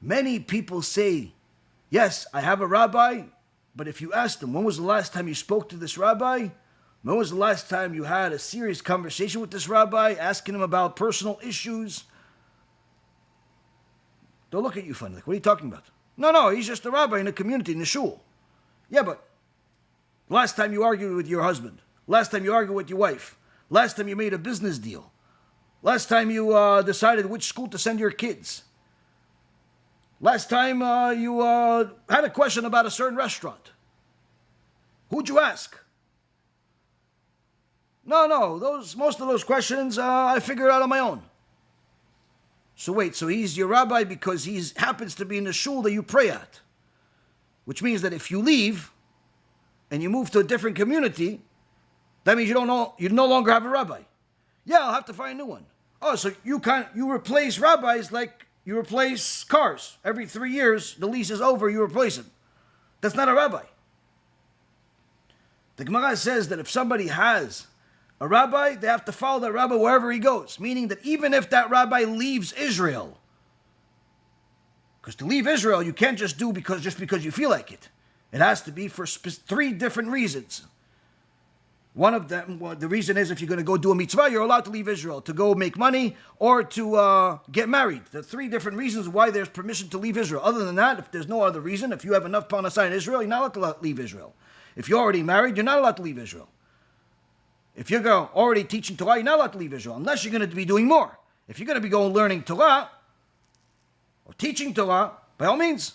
Many people say, yes, I have a rabbi, but if you ask them, when was the last time you spoke to this rabbi? When was the last time you had a serious conversation with this rabbi, asking him about personal issues? They'll look at you funny, like, what are you talking about? No, he's just a rabbi in a community, in the shul. Yeah, but last time you argued with your husband, last time you argued with your wife, last time you made a business deal, last time you decided which school to send your kids, last time you had a question about a certain restaurant, who'd you ask? No, most of those questions I figured out on my own. So wait, so he's your rabbi because he happens to be in the shul that you pray at. Which means that if you leave and you move to a different community, that means you no longer have a rabbi. Yeah, I'll have to find a new one. Oh, so you replace rabbis like you replace cars. Every 3 years, the lease is over, you replace them. That's not a rabbi. The Gemara says that if somebody has a rabbi, they have to follow that rabbi wherever he goes. Meaning that even if that rabbi leaves Israel, because to leave Israel, you can't just do just because you feel like it. It has to be for 3 different reasons. One of them, the reason is if you're going to go do a mitzvah, you're allowed to leave Israel, to go make money or to get married. There are 3 different reasons why there's permission to leave Israel. Other than that, if there's no other reason, if you have enough parnasah in Israel, you're not allowed to leave Israel. If you're already married, you're not allowed to leave Israel. If you're already teaching Torah, you're not allowed to leave Israel, unless you're going to be doing more. If you're going to be going learning Torah or teaching Torah, by all means.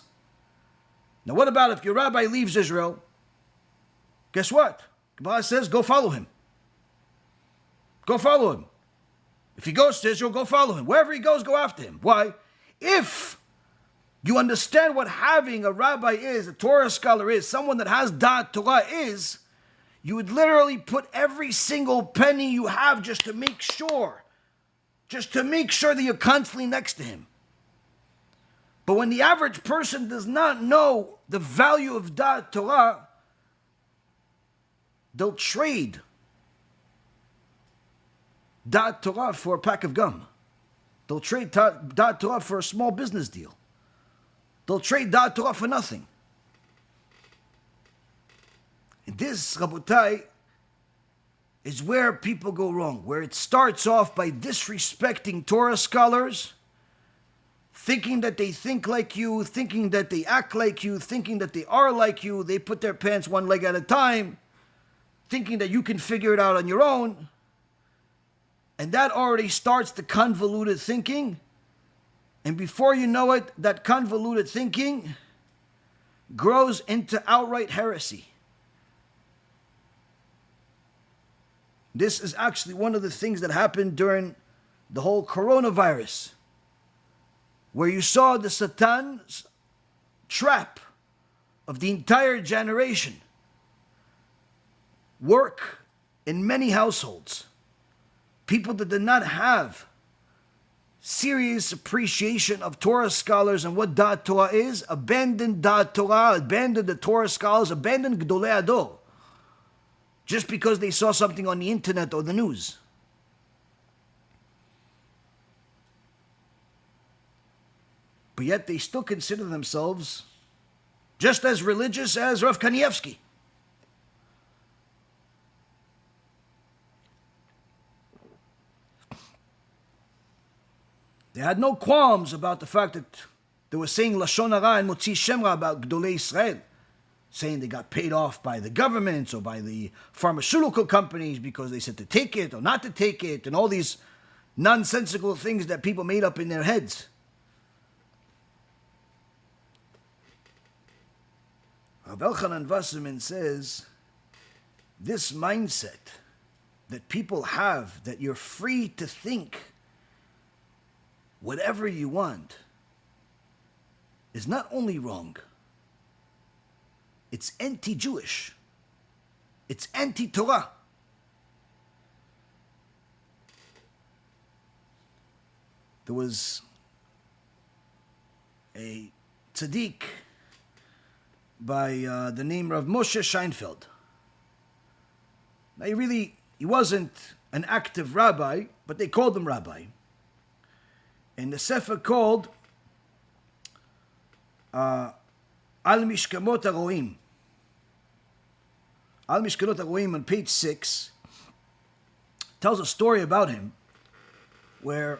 Now what about if your rabbi leaves Israel? Guess what? Kabbalah says, go follow him. Go follow him. If he goes to Israel, go follow him. Wherever he goes, go after him. Why? If you understand what having a rabbi is, a Torah scholar is, someone that has Daat Torah is, you would literally put every single penny you have just to make sure that you're constantly next to him. But when the average person does not know the value of Daat Torah, they'll trade Daat Torah for a pack of gum. They'll trade Daat Torah for a small business deal. They'll trade Daat Torah for nothing. And this, Rabotai, is where people go wrong, where it starts off by disrespecting Torah scholars, thinking that they think like you, thinking that they act like you, thinking that they are like you, they put their pants one leg at a time, thinking that you can figure it out on your own. And that already starts the convoluted thinking. And before you know it, that convoluted thinking grows into outright heresy. This is actually one of the things that happened during the whole coronavirus, where you saw the Satan's trap of the entire generation work in many households. People that did not have serious appreciation of Torah scholars and what Daat Torah is, abandoned Daat Torah, abandoned the Torah scholars, abandoned Gdolei Ador, just because they saw something on the internet or the news. But yet they still consider themselves just as religious as Rav Kanievsky. They had no qualms about the fact that they were saying Lashon Hara and Motzi Shem Ra about Gdolei Israel, saying they got paid off by the governments or by the pharmaceutical companies because they said to take it or not to take it, and all these nonsensical things that people made up in their heads. Rav Elchonon Wasserman says, this mindset that people have, that you're free to think whatever you want, is not only wrong, it's anti-Jewish. It's anti-Torah. There was a tzaddik by the name of Moshe Sheinfeld. Now he wasn't an active rabbi, but they called him rabbi. In the sefer called Al Mishkamot HaRoim. Al Mishkamot HaRoim on page 6 tells a story about him where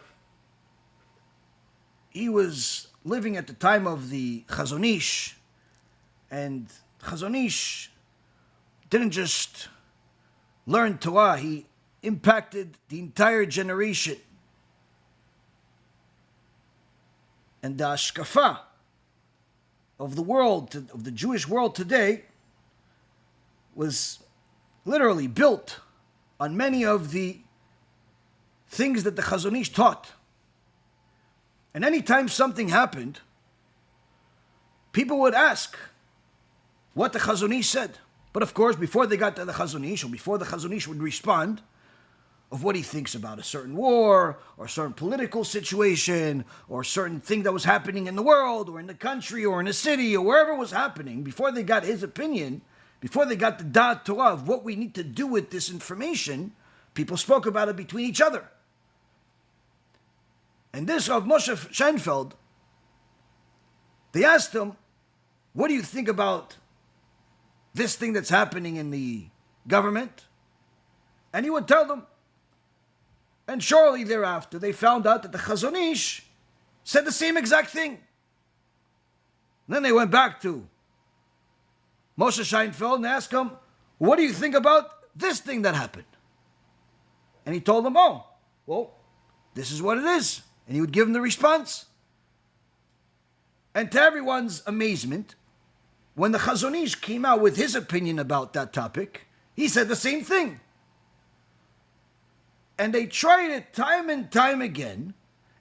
he was living at the time of the Chazon Ish, and Chazon Ish didn't just learn Torah, he impacted the entire generation. And the hashkafa of the world, of the Jewish world today, was literally built on many of the things that the Chazon Ish taught. And anytime something happened, people would ask what the Chazon Ish said. But of course, before they got to the Chazon Ish, or before the Chazon Ish would respond of what he thinks about a certain war, or a certain political situation, or a certain thing that was happening in the world, or in the country, or in a city, or wherever it was happening, before they got his opinion, before they got the Daat Torah of what we need to do with this information, People spoke about it between each other. And this of Moshe Sheinfeld, they asked him, what do you think about this thing that's happening in the government? And he would tell them. And shortly thereafter, they found out that the Chazon Ish said the same exact thing. And then they went back to Moshe Sheinfeld and asked him, what do you think about this thing that happened? And he told them, oh, well, this is what it is. And he would give them the response. And to everyone's amazement, when the Chazon Ish came out with his opinion about that topic, he said the same thing. And they tried it time and time again,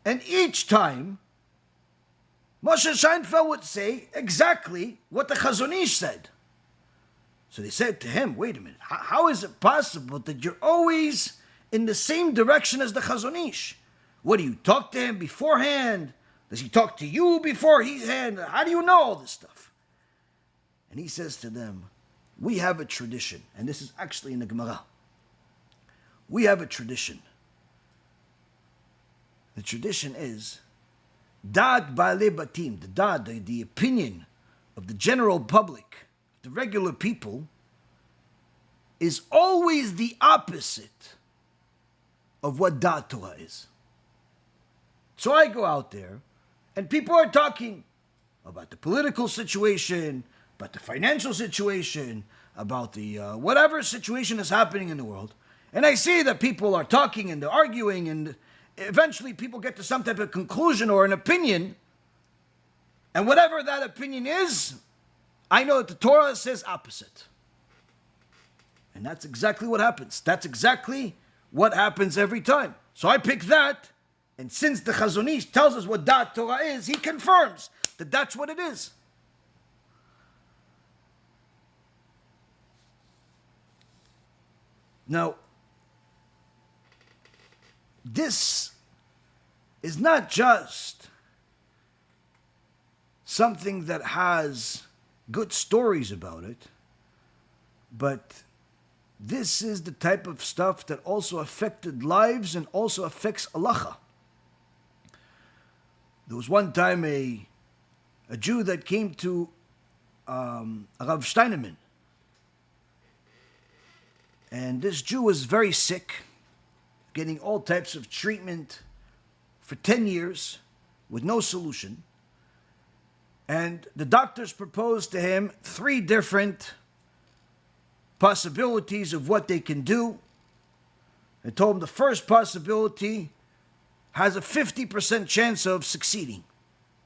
and each time, Moshe Sheinfeld would say exactly what the Chazon Ish said. So they said to him, wait a minute, how is it possible that you're always in the same direction as the Chazon Ish? What, do you talk to him beforehand? Does he talk to you beforehand? How do you know all this stuff? And he says to them, we have a tradition, and this is actually in the Gemara. We have a tradition. The tradition is Daat Baalei Batim, the Daat, the opinion of the general public, the regular people, is always the opposite of what Daat Torah is. So I go out there, and people are talking about the political situation, about the financial situation, about the whatever situation is happening in the world. And I see that people are talking and they're arguing, and eventually people get to some type of conclusion or an opinion. And whatever that opinion is, I know that the Torah says opposite. And that's exactly what happens. That's exactly what happens every time. So I pick that, and since the Chazon Ish tells us what Daat Torah is, he confirms that that's what it is. Now, this is not just something that has good stories about it, but this is the type of stuff that also affected lives and also affects halacha. There was one time a Jew that came to Rav Shteinman, and this Jew was very sick, getting all types of treatment for 10 years with no solution. And the doctors proposed to him 3 different possibilities of what they can do. They told him the first possibility has a 50% chance of succeeding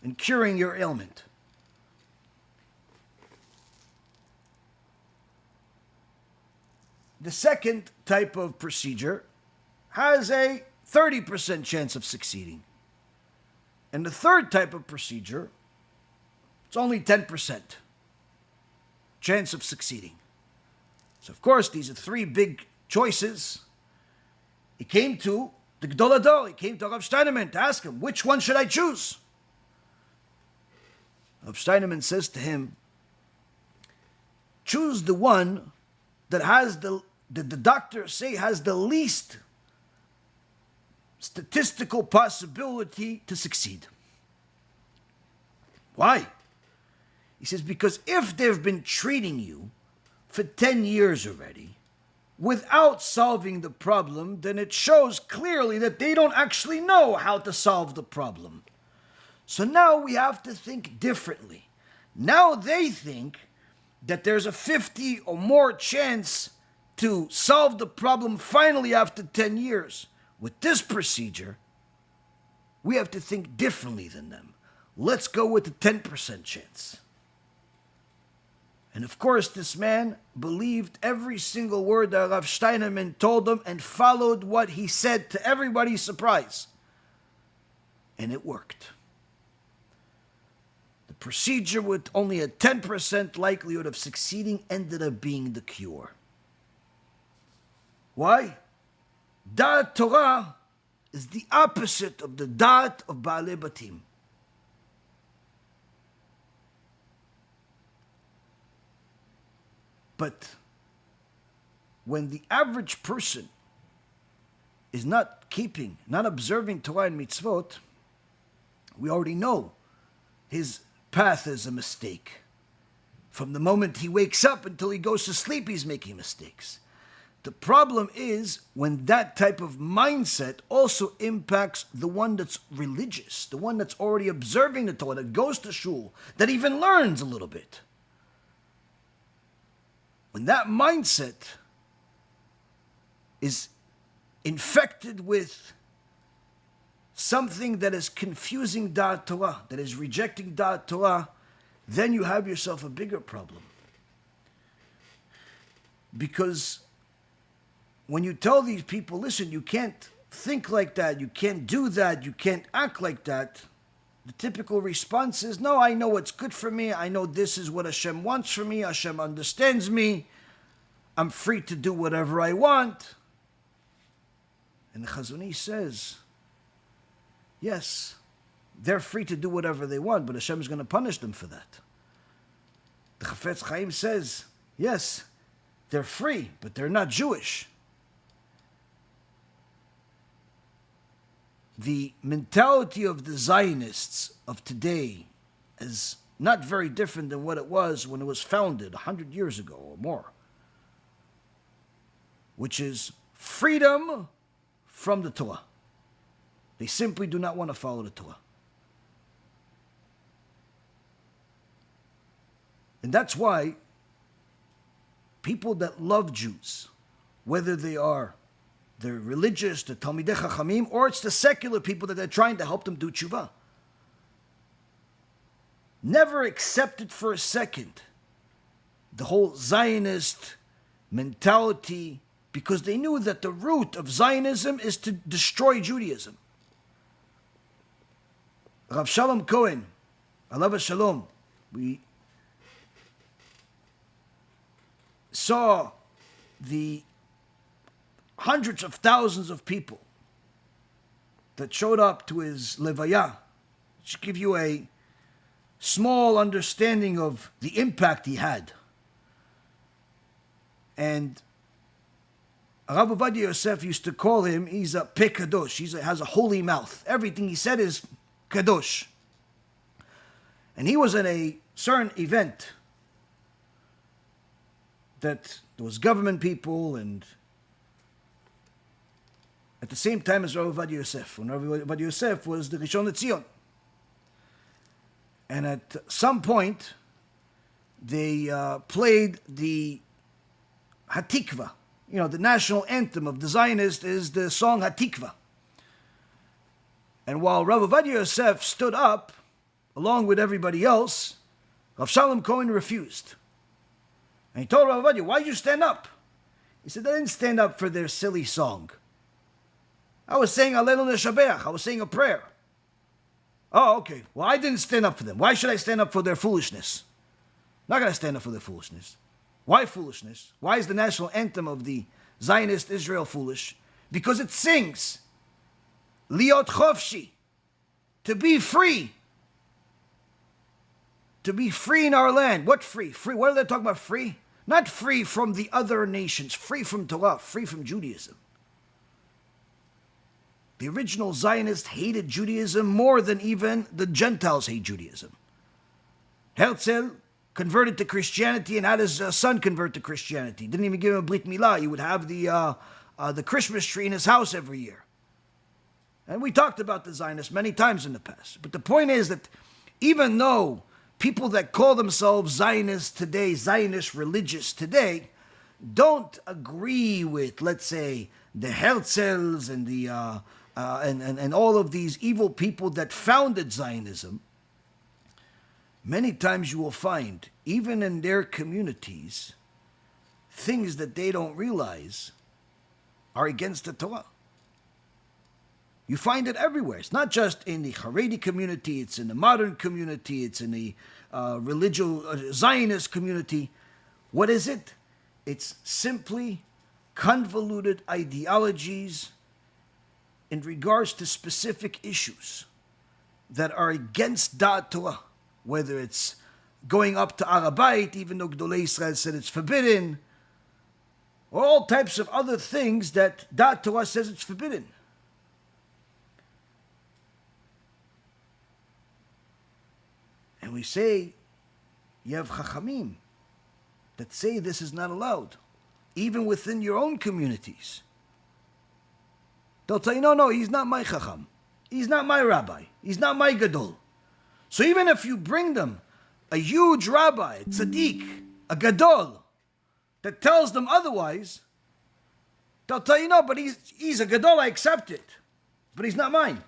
in curing your ailment. The second type of procedure has a 30% chance of succeeding. And the third type of procedure, it's only 10% chance of succeeding. So of course, these are 3 big choices. He came to the Gdol Ador, he came to Rav Shteinman to ask him, which one should I choose? Rav Shteinman says to him, choose the one that has the doctors say has the least statistical possibility to succeed. Why? He says, because if they've been treating you for 10 years already without solving the problem, then it shows clearly that they don't actually know how to solve the problem. So now we have to think differently. Now they think that there's a 50 or more chance to solve the problem finally after 10 years. With this procedure, we have to think differently than them. Let's go with the 10% chance. And of course, this man believed every single word that Rav Shteinman told him and followed what he said to everybody's surprise. And it worked. The procedure with only a 10% likelihood of succeeding ended up being the cure. Why? Daat Torah is the opposite of the Daat of Baalei Batim. But when the average person is not keeping, not observing Torah and mitzvot, we already know his path is a mistake. From the moment he wakes up until he goes to sleep, he's making mistakes. The problem is when that type of mindset also impacts the one that's religious, the one that's already observing the Torah, that goes to shul, that even learns a little bit. When that mindset is infected with something that is confusing Daat Torah, that is rejecting Daat Torah, then you have yourself a bigger problem. Because when you tell these people, listen, you can't think like that, you can't do that, you can't act like that, the typical response is, no, I know what's good for me, I know this is what HaShem wants for me, HaShem understands me, I'm free to do whatever I want. And the Chazon says, yes, they're free to do whatever they want, but Hashem is going to punish them for that. The Chofetz Chaim says, yes, they're free, but they're not Jewish. The mentality of the Zionists of today is not very different than what it was when it was founded 100 years ago or more, which is freedom from the Torah. They simply do not want to follow the Torah. And that's why people that love Jews, whether they're religious, the Talmidei Chachamim, or it's the secular people that they're trying to help them do tshuva, never accepted for a second the whole Zionist mentality, because they knew that the root of Zionism is to destroy Judaism. Rav Shalom Cohen, alav Shalom, we saw the hundreds of thousands of people that showed up to his levaya, which give you a small understanding of the impact he had. And Rav Ovadia Yosef used to call him, he's a peh kadosh, he has a holy mouth. Everything he said is kadosh. And he was in a certain event that there was government people, and at the same time as Rav Ovadia Yosef, when Rav Ovadia Yosef was the Rishon LeZion. And at some point, they played the Hatikvah. You know, the national anthem of the Zionist is the song Hatikvah. And while Rav Ovadia Yosef stood up, along with everybody else, Rav Shalom Cohen refused. And he told Rav Ovadia, why did you stand up? He said, I didn't stand up for their silly song. I was saying Alelu Neshabeach. I was saying a prayer. Oh, okay. Well, I didn't stand up for them. Why should I stand up for their foolishness? I'm not going to stand up for their foolishness. Why foolishness? Why is the national anthem of the Zionist Israel foolish? Because it sings, Liot Chofshi, to be free. To be free in our land. What free? Free. What are they talking about free? Not free from the other nations, free from Torah, free from Judaism. The original Zionists hated Judaism more than even the Gentiles hate Judaism. Herzl converted to Christianity and had his son convert to Christianity. Didn't even give him a Brit Milah. He would have the Christmas tree in his house every year. And we talked about the Zionists many times in the past. But the point is that even though people that call themselves Zionists today, Zionist religious today, don't agree with, let's say, the Herzls and the and all of these evil people that founded Zionism, many times you will find, even in their communities, things that they don't realize are against the Torah. You find it everywhere. It's not just in the Chareidi community, it's in the modern community, it's in the religious Zionist community. What is it? It's simply convoluted ideologies in regards to specific issues that are against Daat Torah, whether it's going up to Har HaBayit, even though Gdolei Israel said it's forbidden, or all types of other things that Daat Torah says it's forbidden. And we say, you have Chachamim that say this is not allowed, even within your own communities. They'll tell you, no, he's not my Chacham. He's not my rabbi. He's not my Gadol. So even if you bring them a huge rabbi, tzaddik, a Gadol, that tells them otherwise, they'll tell you, no, but he's a Gadol, I accept it. But he's not mine.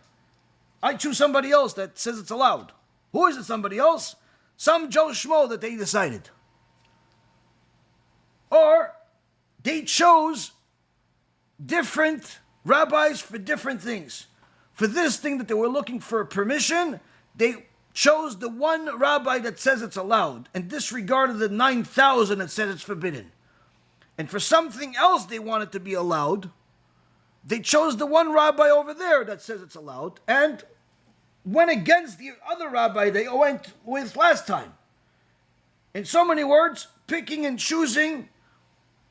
I choose somebody else that says it's allowed. Who is it, somebody else? Some Joe Schmo that they decided. Or they chose different rabbis for different things. For this thing that they were looking for permission, they chose the one rabbi that says it's allowed and disregarded the 9,000 that says it's forbidden. And for something else they wanted to be allowed, they chose the one rabbi over there that says it's allowed and went against the other rabbi they went with last time. In so many words, picking and choosing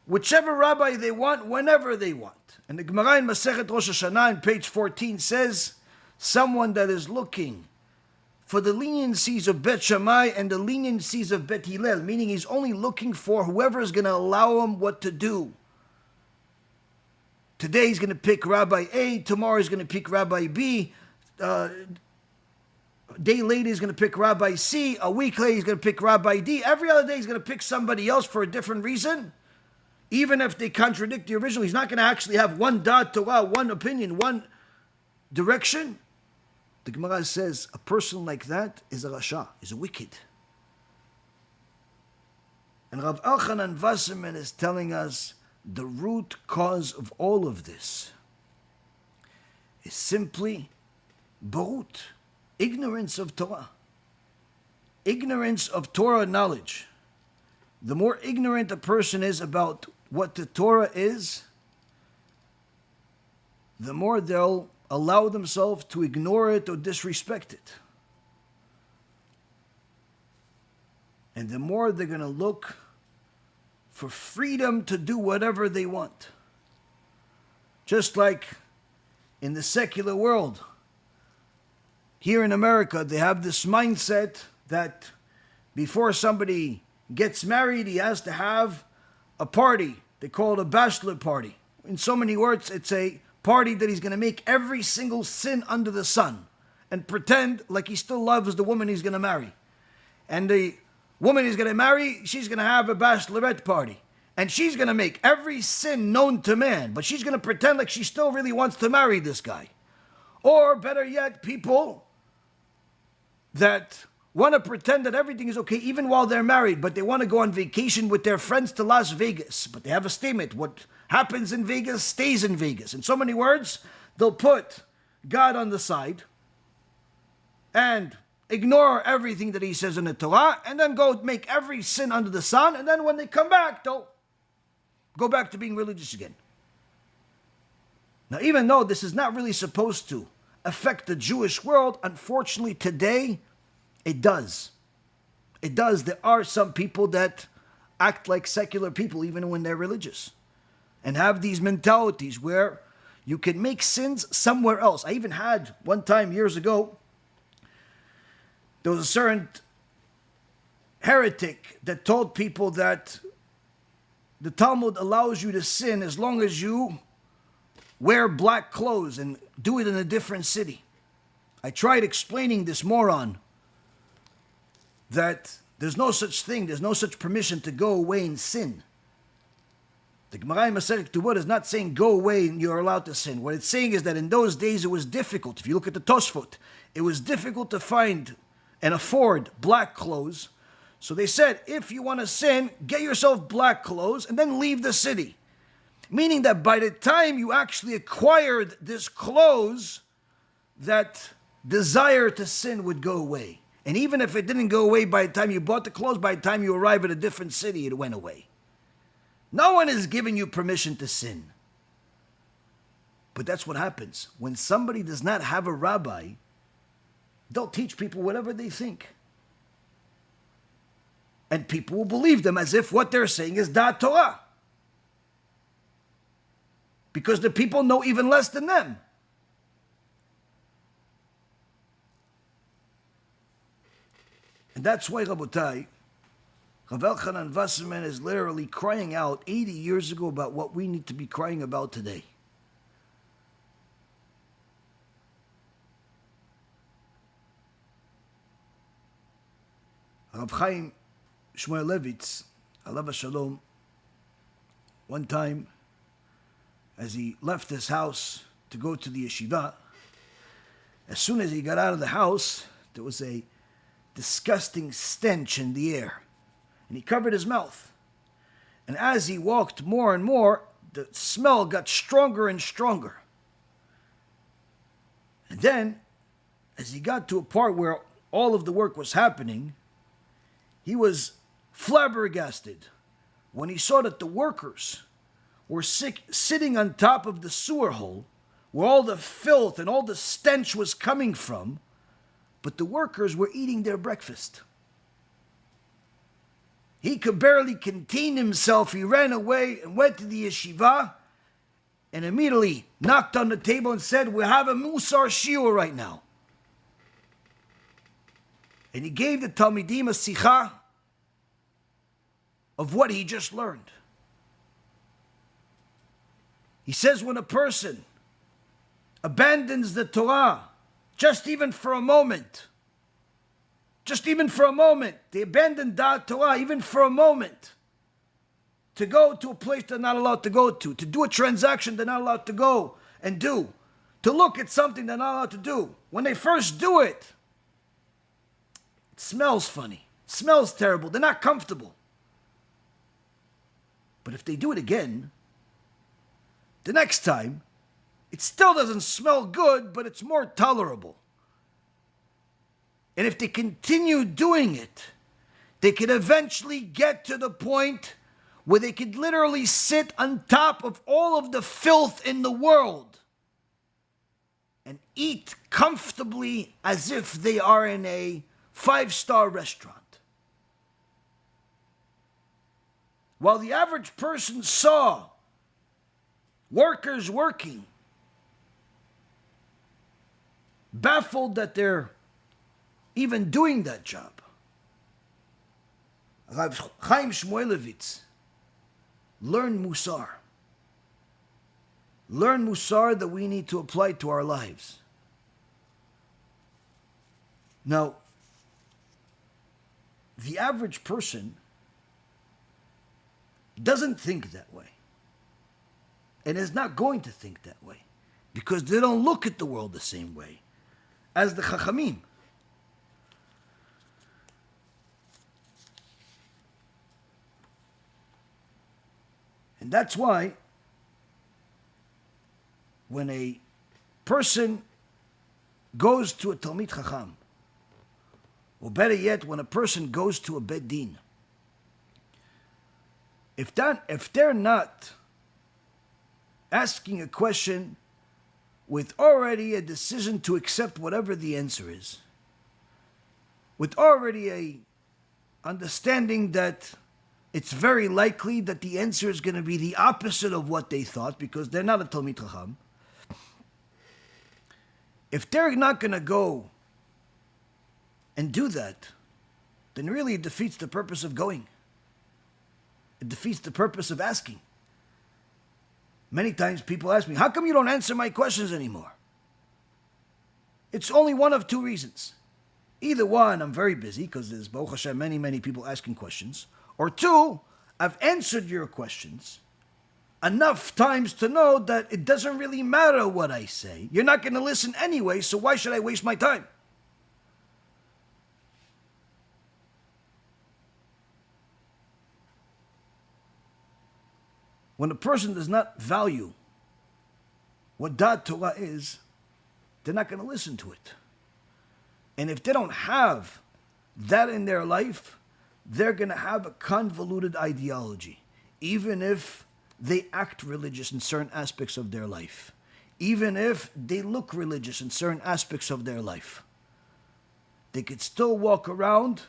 whichever rabbi they want, whenever they want. And the Gemara in Masechet Rosh Hashanah in page 14 says, someone that is looking for the leniencies of Bet Shammai and the leniencies of Bet Hillel, meaning he's only looking for whoever is going to allow him what to do. Today he's going to pick Rabbi A, tomorrow he's going to pick Rabbi B, a day later he's going to pick Rabbi C, a week later he's going to pick Rabbi D, every other day he's going to pick somebody else for a different reason. Even if they contradict the original, he's not going to actually have one Daat Torah, one opinion, one direction. The Gemara says a person like that is a Rasha, is a wicked. And Rav Elchonon Wasserman is telling us the root cause of all of this is simply barut, ignorance of Torah. Ignorance of Torah knowledge. The more ignorant a person is about what the Torah is, the more they'll allow themselves to ignore it or disrespect it. And the more they're going to look for freedom to do whatever they want. Just like in the secular world, here in America, they have this mindset that before somebody gets married, he has to have a party. They call it a bachelor party. In so many words, it's a party that he's going to make every single sin under the sun and pretend like he still loves the woman he's going to marry. And the woman he's going to marry, she's going to have a bachelorette party. And she's going to make every sin known to man, but she's going to pretend like she still really wants to marry this guy. Or better yet, people that want to pretend that everything is okay even while they're married, but they want to go on vacation with their friends to Las Vegas. But they have a statement, what happens in Vegas stays in Vegas. In so many words, they'll put God on the side and ignore everything that he says in the Torah and then go make every sin under the sun, and then when they come back, they'll go back to being religious again. Now, even though this is not really supposed to affect the Jewish world, unfortunately today, it does. It does. There are some people that act like secular people even when they're religious and have these mentalities where you can make sins somewhere else. I even had one time years ago, there was a certain heretic that told people that the Talmud allows you to sin as long as you wear black clothes and do it in a different city. I tried explaining this moron that there's no such thing, there's no such permission to go away and sin. The Gemara in Masechet Ketubot is not saying go away and you're allowed to sin. What it's saying is that in those days it was difficult. If you look at the Tosfot, it was difficult to find and afford black clothes. So they said, if you want to sin, get yourself black clothes and then leave the city. Meaning that by the time you actually acquired this clothes, that desire to sin would go away. And even if it didn't go away by the time you bought the clothes, by the time you arrive at a different city, it went away. No one is giving you permission to sin. But that's what happens. When somebody does not have a rabbi, they'll teach people whatever they think. And people will believe them as if what they're saying is Daat Torah. because the people know even less than them. And that's why, Rabotai, Rav Elchonon Wasserman is literally crying out 80 years ago about what we need to be crying about today. Rav Chaim Shmulevitz, alav Shalom, one time, as he left his house to go to the yeshiva, as soon as he got out of the house, there was a disgusting stench in the air, and he covered his mouth. And as he walked more and more, the smell got stronger and stronger. And then, as he got to a part where all of the work was happening, he was flabbergasted when he saw that the workers were sitting on top of the sewer hole where all the filth and all the stench was coming from, but the workers were eating their breakfast. He could barely contain himself. He ran away and went to the yeshiva and immediately knocked on the table and said, "We have a Musar Shiur right now." And he gave the Talmidim a sicha of what he just learned. He says when a person abandons the Torah, just even for a moment, they abandon Daat Torah even for a moment, to go to a place they're not allowed to go to do a transaction they're not allowed to go and do, to look at something they're not allowed to do. When they first do it, it smells funny, it smells terrible, they're not comfortable. But if they do it again, the next time, it still doesn't smell good, but it's more tolerable. And if they continue doing it, they could eventually get to the point where they could literally sit on top of all of the filth in the world and eat comfortably as if they are in a 5-star restaurant. While the average person saw workers working, baffled that they're even doing that job, Rav Chaim Shmulevitz learned Musar. Learn Musar that we need to apply to our lives. Now, the average person doesn't think that way, and is not going to think that way, because they don't look at the world the same way as the Chachamim. And that's why when a person goes to a Talmid Chacham, or better yet, when a person goes to a Beit Din, if they're not asking a question with already a decision to accept whatever the answer is, with already a understanding that it's very likely that the answer is going to be the opposite of what they thought, because they're not a Talmid Chacham, if they're not going to go and do that, then really it defeats the purpose of going. It defeats the purpose of asking. Many times people ask me, how come you don't answer my questions anymore? It's only one of two reasons. Either one, I'm very busy because there's, Baruch Hashem, many people asking questions. Or two, I've answered your questions enough times to know that it doesn't really matter what I say. You're not going to listen anyway, so why should I waste my time? When a person does not value what Daat Torah is, they're not going to listen to it. And if they don't have that in their life, they're going to have a convoluted ideology, even if they act religious in certain aspects of their life, even if they look religious in certain aspects of their life. They could still walk around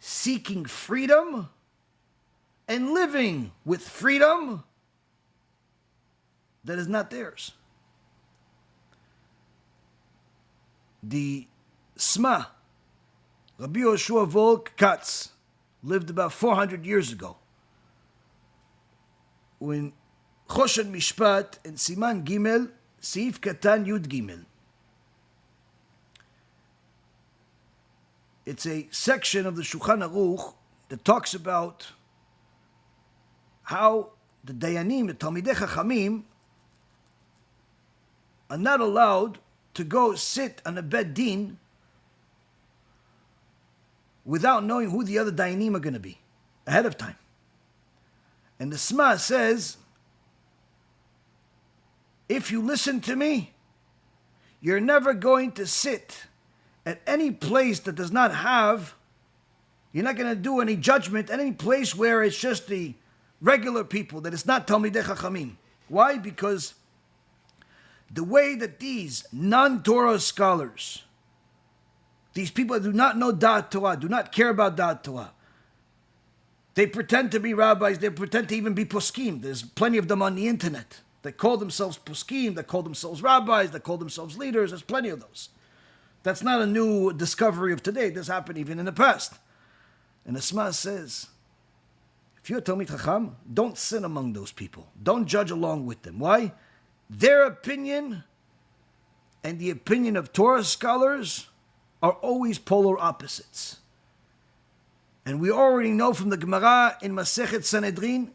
seeking freedom and living with freedom, that is not theirs. The Sma, Rabbi Yoshua Volk Katz, lived about 400 years ago. When Choshen Mishpat in Siman Gimel, Seif Katan Yud Gimel. It's a section of the Shulchan Aruch that talks about how the Dayanim, the Talmidei Chachamim, are not allowed to go sit on a bed din without knowing who the other Dayanim are going to be ahead of time. And the Sma says, if you listen to me, you're never going to sit at any place that does not have, you're not going to do any judgment at any place where it's just the regular people, that it's not Talmidei Chachamim. Why? Because the way that these non-Torah scholars, these people that do not know Daat Torah, do not care about Daat Torah, they pretend to be rabbis, they pretend to even be poskim. There's plenty of them on the internet. They call themselves poskim, they call themselves rabbis, they call themselves leaders. There's plenty of those. That's not a new discovery of today. This happened even in the past. And the Sma says, if you're a Talmid Chacham, don't sin among those people. Don't judge along with them. Why? Their opinion and the opinion of Torah scholars are always polar opposites. And we already know from the Gemara in Masechet Sanhedrin,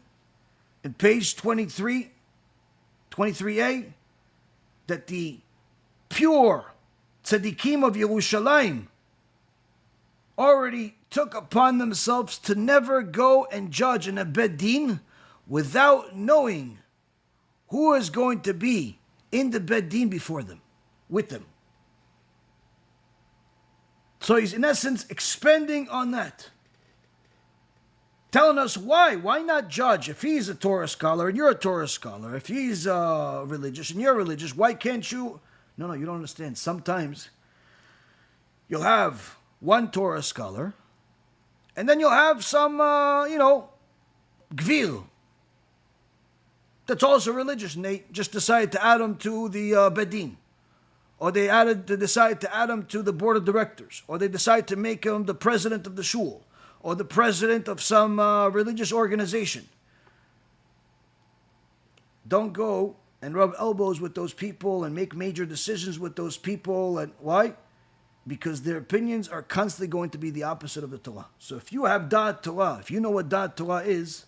in page 23, 23a, that the pure tzaddikim of Yerushalayim already took upon themselves to never go and judge in a bed din without knowing who is going to be in the bed din before them, with them. So he's in essence expanding on that, telling us why not judge? If he's a Torah scholar and you're a Torah scholar, if he's religious and you're religious, why can't you? No, you don't understand. Sometimes you'll have one Torah scholar, and then you'll have some, gvil, that's also religious, and they just decide to add him to the bedin, or they decide to add him to the board of directors, or they decide to make him the president of the shul, or the president of some religious organization. Don't go and rub elbows with those people and make major decisions with those people. And why? Because their opinions are constantly going to be the opposite of the Torah. So if you have Daat Torah, if you know what Daat Torah is,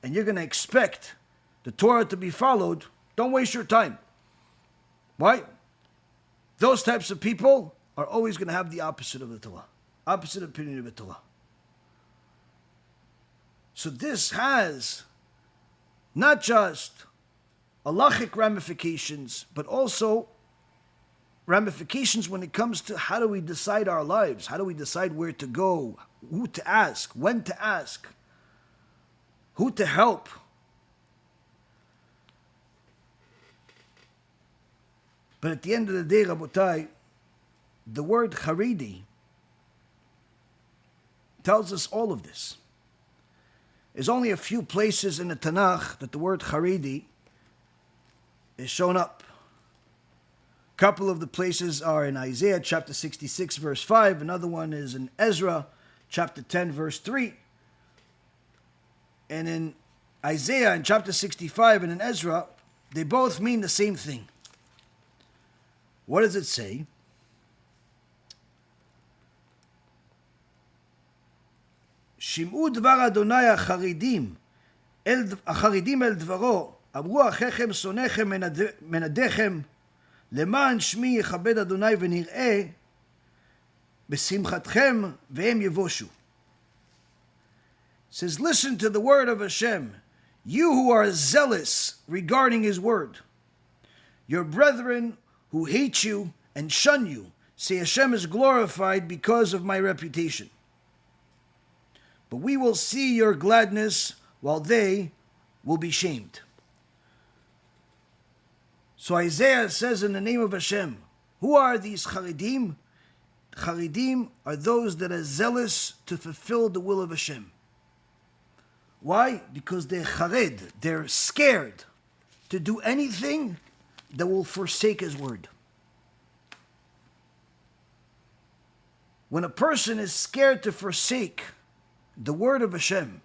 and you're going to expect the Torah to be followed, don't waste your time. Why? Those types of people are always going to have the opposite of the Torah, opposite opinion of the Torah. So this has not just halachic ramifications, but also ramifications when it comes to how do we decide our lives, how do we decide where to go, who to ask, when to ask, who to help. But at the end of the day, Rabotai, the word Chareidi tells us all of this. There's only a few places in the Tanakh that the word Chareidi is shown up. A couple of the places are in Isaiah chapter 66 verse 5. Another one is in Ezra chapter 10 verse 3. And in Isaiah in chapter 65 and in Ezra, they both mean the same thing. What does it say? שמעו דבר אדוני החרדים אל דברו, אמרו אחיכם שונאיכם מנדיכם, למען שמי יכבד אדוני ונראה בשמחתכם והם יבושו. It says, listen to the word of Hashem, you who are zealous regarding his word. Your brethren who hate you and shun you say Hashem is glorified because of my reputation. But we will see your gladness while they will be shamed. So Isaiah says in the name of Hashem, who are these Charidim? Charidim are those that are zealous to fulfill the will of Hashem. Why? Because they're chared, they're scared to do anything that will forsake his word. When a person is scared to forsake the word of HaShem,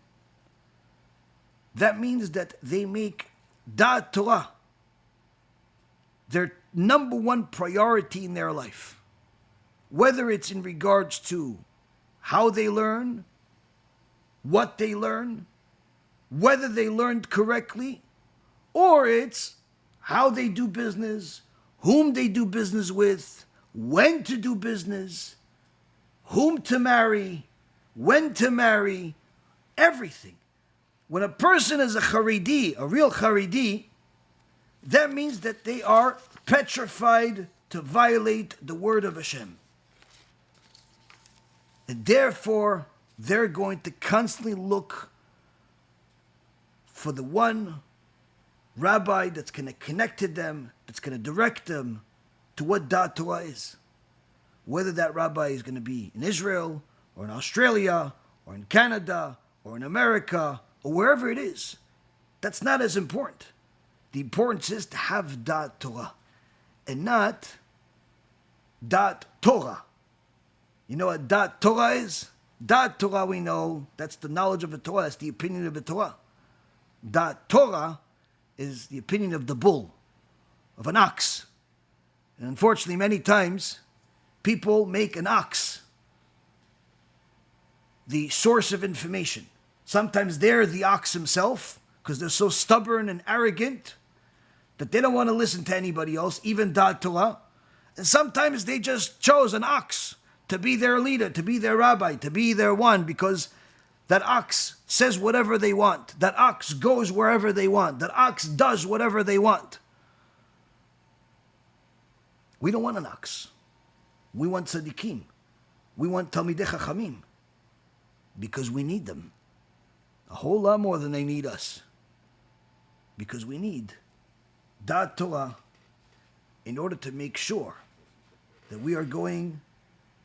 that means that they make Daat Torah their number one priority in their life. Whether it's in regards to how they learn, what they learn, whether they learned correctly, or it's how they do business, whom they do business with, when to do business, whom to marry, when to marry, everything. When a person is a Chareidi, a real Chareidi, that means that they are petrified to violate the word of HaShem. And therefore, they're going to constantly look for the one rabbi that's going to connect to them, that's going to direct them to what Daat Torah is. Whether that rabbi is going to be in Israel, or in Australia, or in Canada, or in America, or wherever it is, that's not as important. The importance is to have Daat Torah, and not Daat Torah. You know what Daat Torah is? Daat Torah, we know, that's the knowledge of the Torah, that's the opinion of the Torah. Daat Torah is the opinion of the bull, of an ox. And unfortunately, many times, people make an ox the source of information. Sometimes they're the ox himself, because they're so stubborn and arrogant that they don't want to listen to anybody else, even Daat Torah. And sometimes they just chose an ox to be their leader, to be their rabbi, to be their one, because that ox says whatever they want. That ox goes wherever they want. That ox does whatever they want. We don't want an ox. We want tzaddikim. We want talmidei chachamim, because we need them a whole lot more than they need us. Because we need Daat Torah in order to make sure that we are going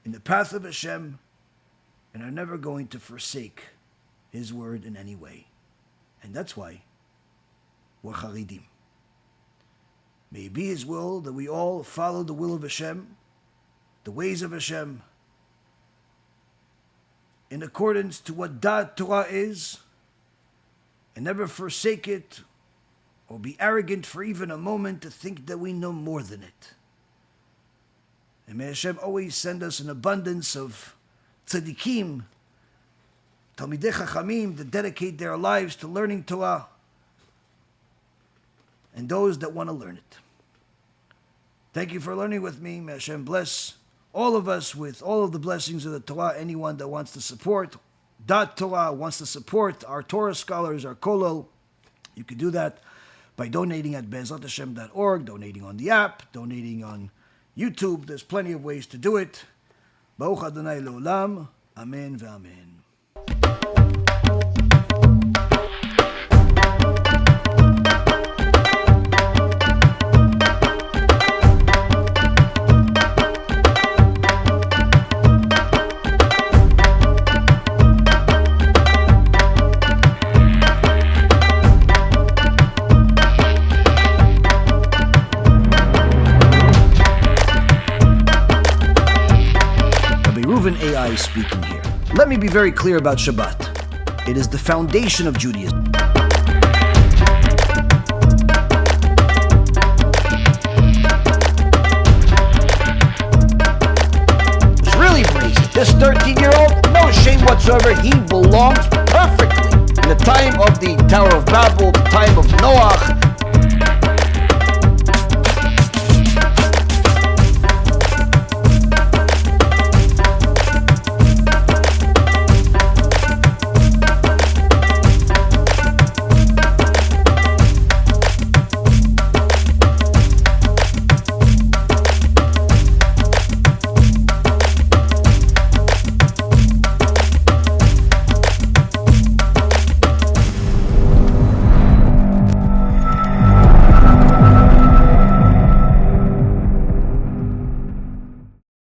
in the path of HaShem and are never going to forsake His word in any way. And that's why we're Charidim. May it be His will that we all follow the will of HaShem, the ways of HaShem, in accordance to what Daat Torah is, and never forsake it or be arrogant for even a moment to think that we know more than it. And may Hashem always send us an abundance of tzaddikim, talmidei chachamim, that dedicate their lives to learning Torah, and those that want to learn it. Thank you for learning with me. May Hashem bless all of us with all of the blessings of the Torah. Anyone that wants to support Daat Torah, wants to support our Torah scholars, our kolel, you can do that by donating at be'ezrat-hashem.org, donating on the app, donating on YouTube. There's plenty of ways to do it. Baruch Adonai Le'olam. Amen ve'amen. Reuven AI speaking here. Let me be very clear about Shabbat. It is the foundation of Judaism. It's really crazy. This 13-year-old, no shame whatsoever, he belongs perfectly in the time of the Tower of Babel, the time of Noah,